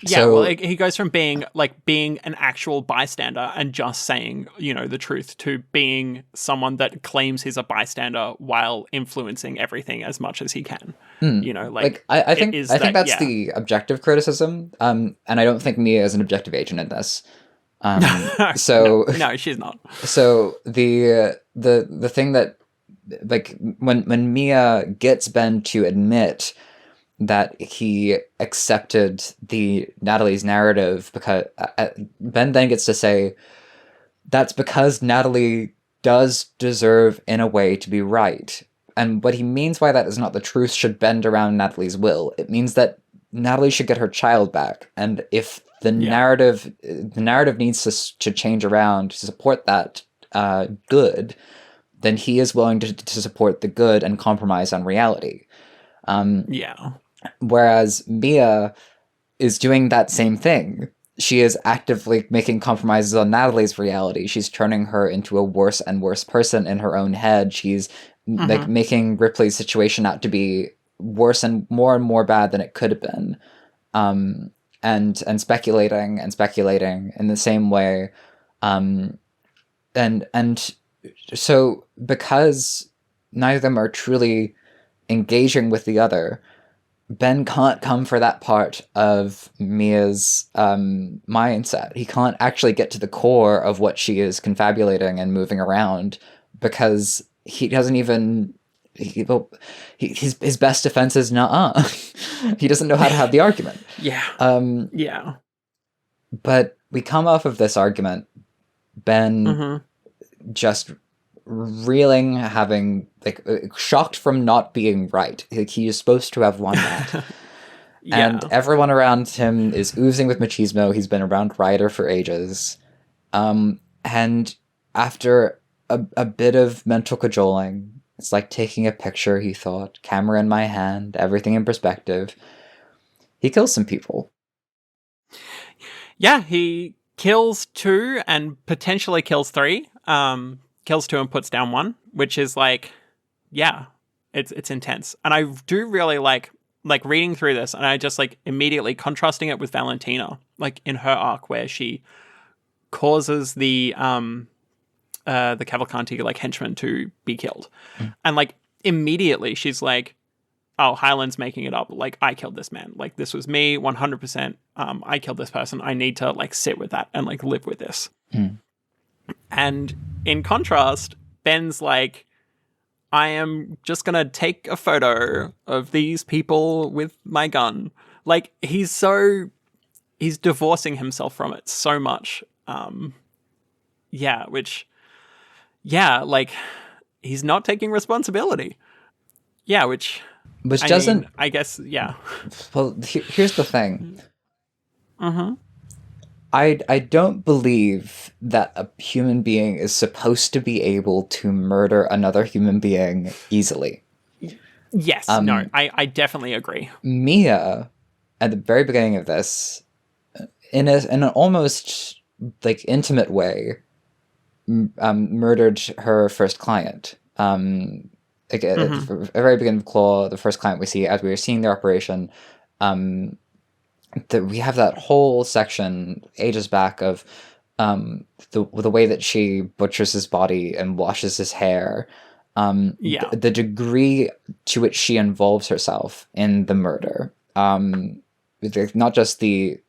[SPEAKER 2] He goes from being an actual bystander and just saying, the truth, to being someone that claims he's a bystander while influencing everything as much as he can.
[SPEAKER 1] I think that's the objective criticism. And I don't think Mia is an objective agent in this.
[SPEAKER 2] No, she's not.
[SPEAKER 1] So the thing that, when Mia gets Ben to admit that he accepted Natalie's narrative, because Ben then gets to say that's because Natalie does deserve, in a way, to be right. And what he means by that is not the truth should bend around Natalie's will. It means that Natalie should get her child back. And if the narrative needs to change around to support that good, then he is willing to support the good and compromise on reality. Whereas Mia is doing that same thing. She is actively making compromises on Natalie's reality. She's turning her into a worse and worse person in her own head. She's making Ripley's situation out to be worse and more bad than it could have been. And speculating in the same way. And so because neither of them are truly engaging with the other, Ben can't come for that part of Mia's mindset. He can't actually get to the core of what she is confabulating and moving around, because he doesn't even... his best defense is nuh-uh. He doesn't know how to have the argument. But we come off of this argument, Ben just reeling, having shocked from not being right. He is supposed to have won that. And everyone around him is oozing with machismo. He's been around Ryder for ages. And after a bit of mental cajoling, it's like taking a picture, he thought, camera in my hand, everything in perspective. He kills some people.
[SPEAKER 2] Yeah, he kills 2 and potentially kills 3. Kills 2 and puts down 1, which is it's intense. And I do really like reading through this, and I just immediately contrasting it with Valentina, in her arc where she causes the Cavalcanti henchman to be killed. And immediately she's like, oh, Highland's making it up. I killed this man. This was me, 100%. I killed this person. I need to sit with that and live with this. And in contrast, Ben's I am just gonna take a photo of these people with my gun. He's divorcing himself from it so much. He's not taking responsibility. Which doesn't... I guess,
[SPEAKER 1] Well, here's the thing. I don't believe that a human being is supposed to be able to murder another human being easily.
[SPEAKER 2] Yes, no, I definitely agree.
[SPEAKER 1] Mia, at the very beginning of this, in an almost intimate way, murdered her first client. At the very beginning of Claw, the first client we see, as we were seeing their operation, we have that whole section ages back of the way that she butchers his body and washes his hair. The degree to which she involves herself in the murder, not just the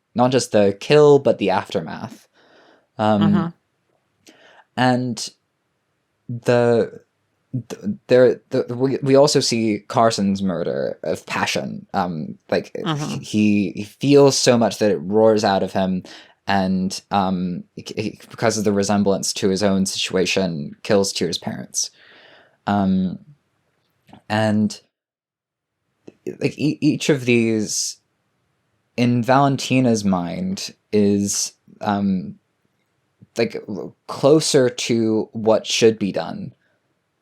[SPEAKER 1] kill, but the aftermath. And we also see Carson's murder of passion. Like
[SPEAKER 2] Mm-hmm.
[SPEAKER 1] he feels so much that it roars out of him, and because of the resemblance to his own situation, kills Tyr's parents. Um, and like each of these in Valentina's mind is like closer to what should be done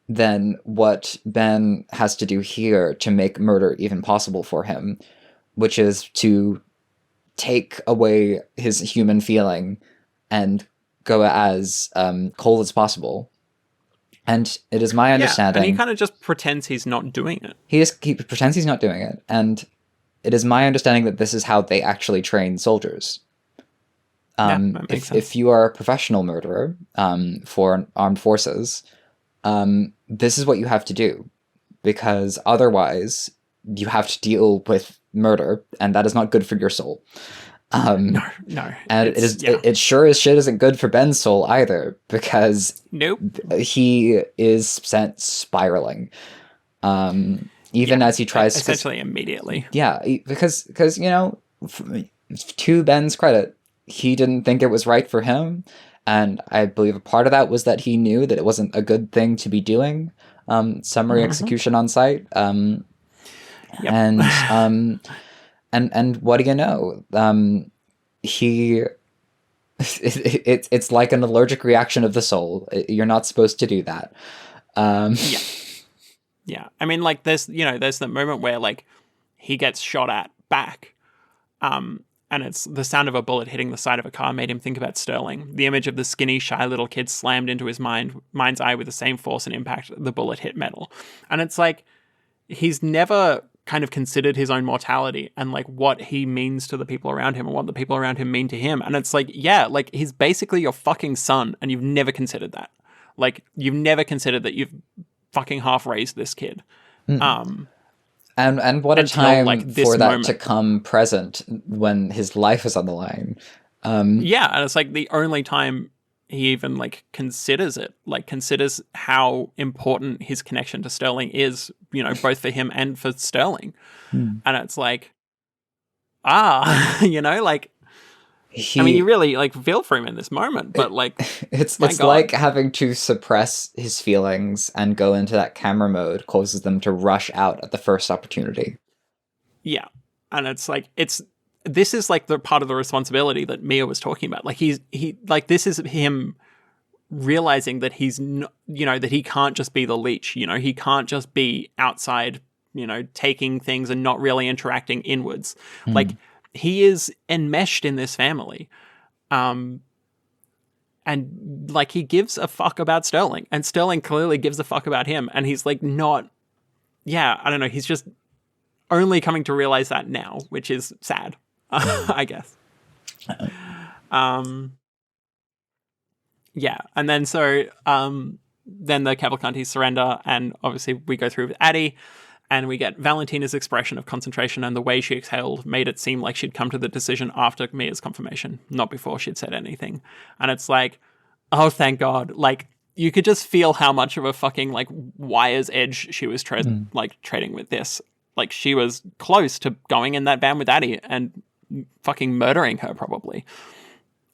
[SPEAKER 1] than what Ben has to do here to make murder even possible for him, which is to take away his human feeling and go as cold as possible. And it is my
[SPEAKER 2] Yeah, and he
[SPEAKER 1] understanding
[SPEAKER 2] kind of just pretends he's not doing it.
[SPEAKER 1] he pretends he's not doing it, and it is my understanding that this is how they actually train soldiers.
[SPEAKER 2] Yeah, that makes sense.
[SPEAKER 1] If you are a professional murderer for armed forces, this is what you have to do, because otherwise you have to deal with murder, and that is not good for your soul.
[SPEAKER 2] No,
[SPEAKER 1] And it sure as shit isn't good for Ben's soul either, because
[SPEAKER 2] nope,
[SPEAKER 1] he is sent spiraling. Even as he tries
[SPEAKER 2] essentially immediately.
[SPEAKER 1] Yeah, because to Ben's credit, he didn't think it was right for him, and I believe a part of that was that he knew that it wasn't a good thing to be doing. Summary execution on site.
[SPEAKER 2] Yep.
[SPEAKER 1] And what do you know? He it's like an allergic reaction of the soul. You're not supposed to do that.
[SPEAKER 2] Yeah. I mean, like, there's the moment where, like, he gets shot at back, and it's the sound of a bullet hitting the side of a car made him think about Sterling. The image of the skinny, shy little kid slammed into his mind's eye with the same force and impact the bullet hit metal. And it's like, he's never kind of considered his own mortality and like what he means to the people around him and what the people around him mean to him. And it's like, yeah, like he's basically your fucking son and you've never considered that. Like, you've never considered that you've fucking half raised this kid.
[SPEAKER 1] And what a time
[SPEAKER 2] like,
[SPEAKER 1] for that
[SPEAKER 2] moment
[SPEAKER 1] to come present when his life is on the line.
[SPEAKER 2] Yeah, and it's like the only time he even like considers it, like considers how important his connection to Sterling is, both for him and for Sterling. And it's like, like, I mean, you really like feel for him in this moment, but like,
[SPEAKER 1] it's like having to suppress his feelings and go into that camera mode causes them to rush out at the first opportunity.
[SPEAKER 2] Yeah, and it's like this is like the part of the responsibility that Mia was talking about. Like this is him realizing that he's that he can't just be the leech. He can't just be outside, taking things and not really interacting inwards. Like, he is enmeshed in this family. And like, he gives a fuck about Sterling, and Sterling clearly gives a fuck about him. And he's like, I don't know. He's just only coming to realize that now, which is sad, I guess. Yeah. And then, then the Cavalcantis surrender, and obviously we go through with Addie. And we get Valentina's expression of concentration, and the way she exhaled made it seem like she'd come to the decision after Mia's confirmation, not before she'd said anything. And it's like, oh, thank God. Like, you could just feel how much of a fucking, like, wire's edge she was trading with this. Like, she was close to going in that van with Addie and fucking murdering her, probably.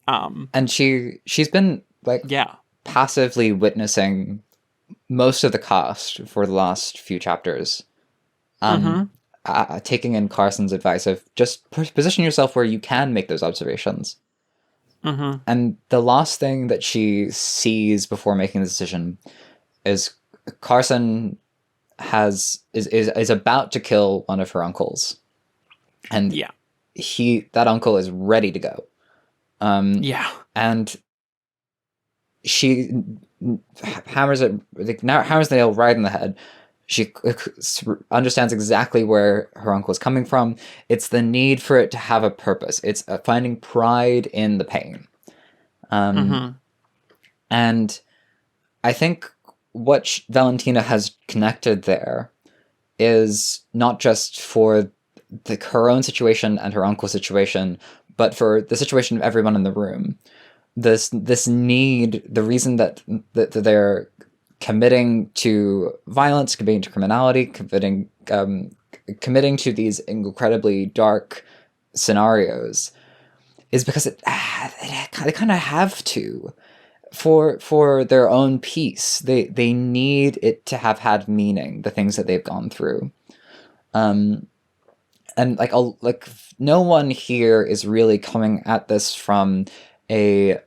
[SPEAKER 1] And she's been, like, passively witnessing most of the cast for the last few chapters. Taking in Carson's advice of just position yourself where you can make those observations. And the last thing that she sees before making the decision is Carson is about to kill one of her uncles, and that uncle is ready to go. And she hammers the nail right in the head. She understands exactly where her uncle is coming from. It's the need for it to have a purpose. It's finding pride in the pain. And I think what Valentina has connected there is not just for her own situation and her uncle's situation, but for the situation of everyone in the room. This need, the reason that they're committing to violence, committing to criminality, committing to these incredibly dark scenarios is because they kind of have to for their own peace. They need it to have had meaning, the things that they've gone through. And like no one here is really coming at this from a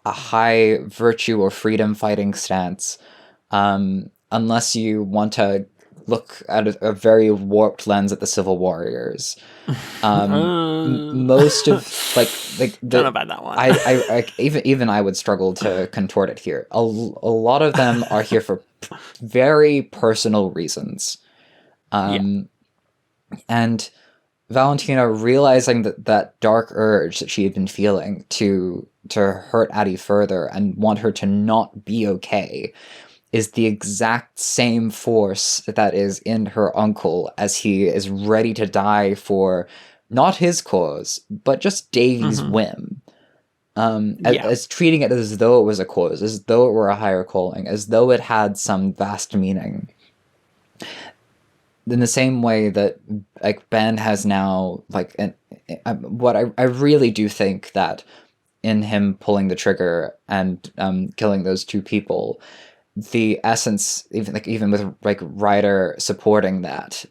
[SPEAKER 1] high virtue or freedom fighting stance, unless you want to look at a very warped lens at the Civil Warriors. Most of
[SPEAKER 2] don't know about that one.
[SPEAKER 1] I even I would struggle to contort it here. A lot of them are here for very personal reasons, and Valentina, realizing that dark urge that she had been feeling to hurt Addie further and want her to not be okay, is the exact same force that is in her uncle as he is ready to die for not his cause, but just Davy's whim. As treating it as though it was a cause, as though it were a higher calling, as though it had some vast meaning. In the same way that like Ben has now, like, what I really do think that in him pulling the trigger and killing those two people, the essence, even with like Ryder supporting that,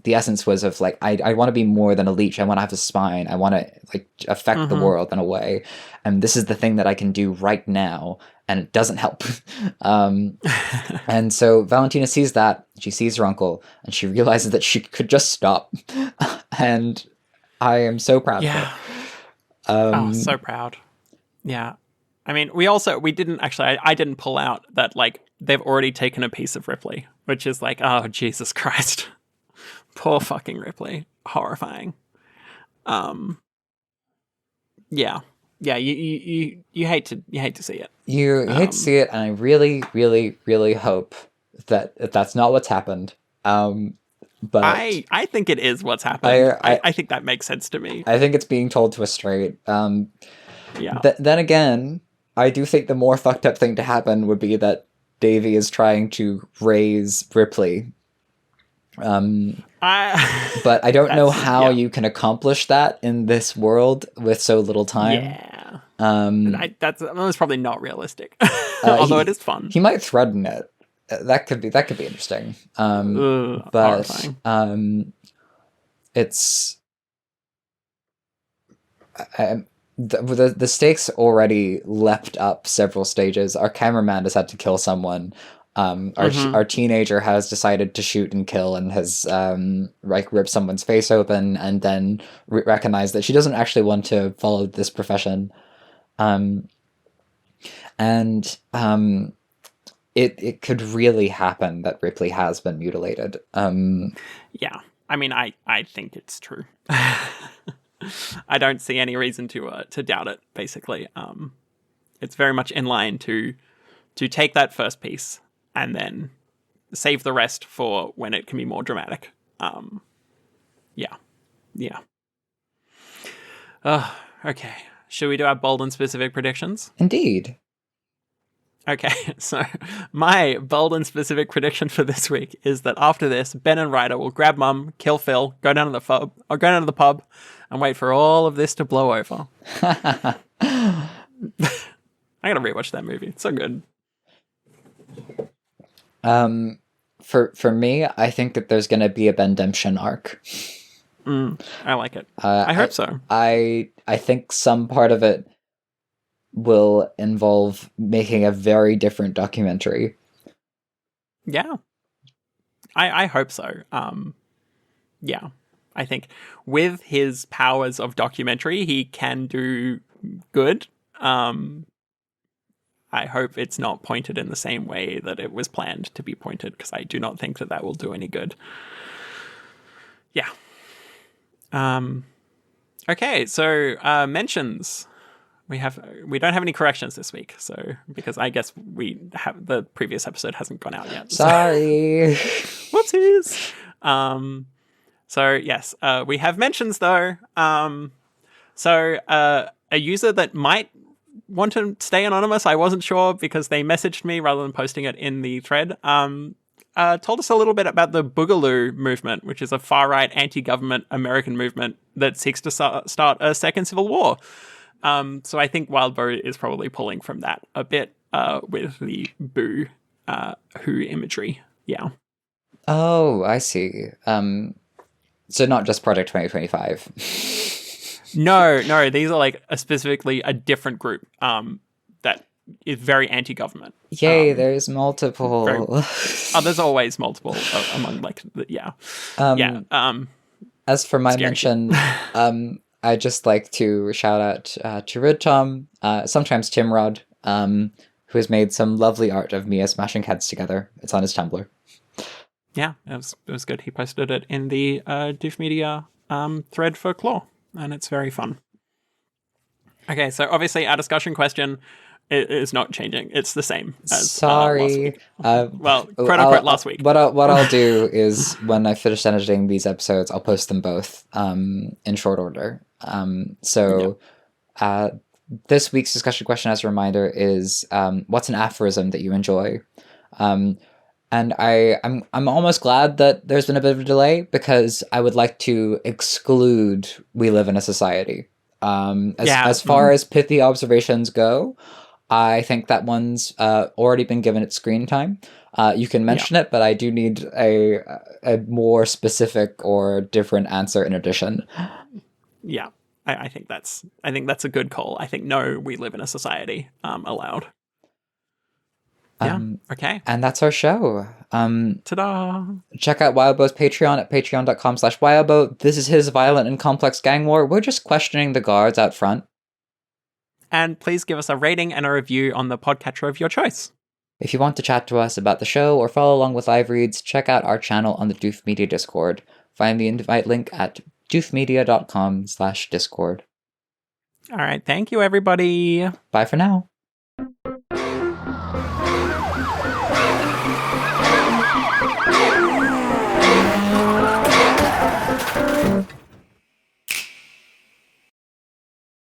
[SPEAKER 1] the essence was of like, I want to be more than a leech. I want to have a spine. I want to like affect the world in a way, and this is the thing that I can do right now, and it doesn't help. And so Valentina sees that, she sees her uncle, and she realizes that she could just stop. And I am so proud of her.
[SPEAKER 2] So proud. Yeah. I mean, we didn't actually, I didn't pull out that, like, they've already taken a piece of Ripley, which is like, oh, Jesus Christ. Poor fucking Ripley. Horrifying. Yeah. Yeah, you hate to see it.
[SPEAKER 1] You hate to see it, and I really, really, really hope that that's not what's happened. But
[SPEAKER 2] I think it is what's happened. I think that makes sense to me.
[SPEAKER 1] I think it's being told to us straight.
[SPEAKER 2] Yeah.
[SPEAKER 1] Then again, I do think the more fucked up thing to happen would be that Davy is trying to raise Ripley. But I don't know how you can accomplish that in this world with so little time.
[SPEAKER 2] Yeah. That was probably not realistic. Although it is fun.
[SPEAKER 1] He might threaten it. That could be interesting. But
[SPEAKER 2] horrifying.
[SPEAKER 1] It's the stakes already leapt up several stages. Our cameraman has had to kill someone. Our teenager has decided to shoot and kill and has ripped someone's face open, and then recognized that she doesn't actually want to follow this profession. It could really happen that Ripley has been mutilated.
[SPEAKER 2] Yeah, I mean, I think it's true. I don't see any reason to doubt it. Basically, it's very much in line to take that first piece and then save the rest for when it can be more dramatic. Yeah. Okay. Should we do our bold and specific predictions?
[SPEAKER 1] Indeed.
[SPEAKER 2] Okay, so my bold and specific prediction for this week is that after this, Ben and Ryder will grab Mum, kill Phil, go down to the pub, and wait for all of this to blow over. I gotta rewatch that movie. It's so good.
[SPEAKER 1] For me, I think that there's gonna be a Bendemption arc.
[SPEAKER 2] I like it. I hope so.
[SPEAKER 1] I think some part of it will involve making a very different documentary.
[SPEAKER 2] Yeah. I hope so. Yeah. I think with his powers of documentary, he can do good. I hope it's not pointed in the same way that it was planned to be pointed, because I do not think that will do any good. Yeah. Okay, so mentions. We don't have any corrections this week, so because I guess the previous episode hasn't gone out yet.
[SPEAKER 1] Sorry.
[SPEAKER 2] Whoopsies. So yes, we have mentions though. So a user that might want to stay anonymous. I wasn't sure because they messaged me rather than posting it in the thread. Told us a little bit about the Boogaloo movement, which is a far-right anti-government American movement that seeks to start a second civil war. So I think Wildbow is probably pulling from that a bit with the boo who imagery. Yeah.
[SPEAKER 1] Oh, I see. So not just Project 2025.
[SPEAKER 2] No, these are like specifically a different group that is very anti-government.
[SPEAKER 1] Yay, there's multiple.
[SPEAKER 2] There's always multiple among
[SPEAKER 1] As for my
[SPEAKER 2] scary.
[SPEAKER 1] mention, I just like to shout out to Rid Tom, sometimes Timrod, who has made some lovely art of Mia smashing heads together. It's on his Tumblr.
[SPEAKER 2] Yeah, it was good. He posted it in the Doof Media thread for Claw, and it's very fun. Okay, so obviously our discussion question is not changing. It's the same as last week. Well, quote unquote last week.
[SPEAKER 1] What I'll do is when I finish editing these episodes, I'll post them both in short order. This week's discussion question, as a reminder, is what's an aphorism that you enjoy? And I'm almost glad that there's been a bit of a delay, because I would like to exclude "We live in a society." As far as pithy observations go, I think that one's already been given its screen time. You can mention it, but I do need a more specific or different answer in addition.
[SPEAKER 2] Yeah, I think that's a good call. I think no, we live in a society allowed. Yeah. Okay.
[SPEAKER 1] And that's our show.
[SPEAKER 2] Ta-da!
[SPEAKER 1] Check out Wildbow's Patreon at patreon.com/Wildbow. This is his violent and complex gang war. We're just questioning the guards out front.
[SPEAKER 2] And please give us a rating and a review on the podcatcher of your choice.
[SPEAKER 1] If you want to chat to us about the show or follow along with live reads, check out our channel on the Doof Media Discord. Find the invite link at doofmedia.com/Discord.
[SPEAKER 2] All right. Thank you, everybody.
[SPEAKER 1] Bye for now.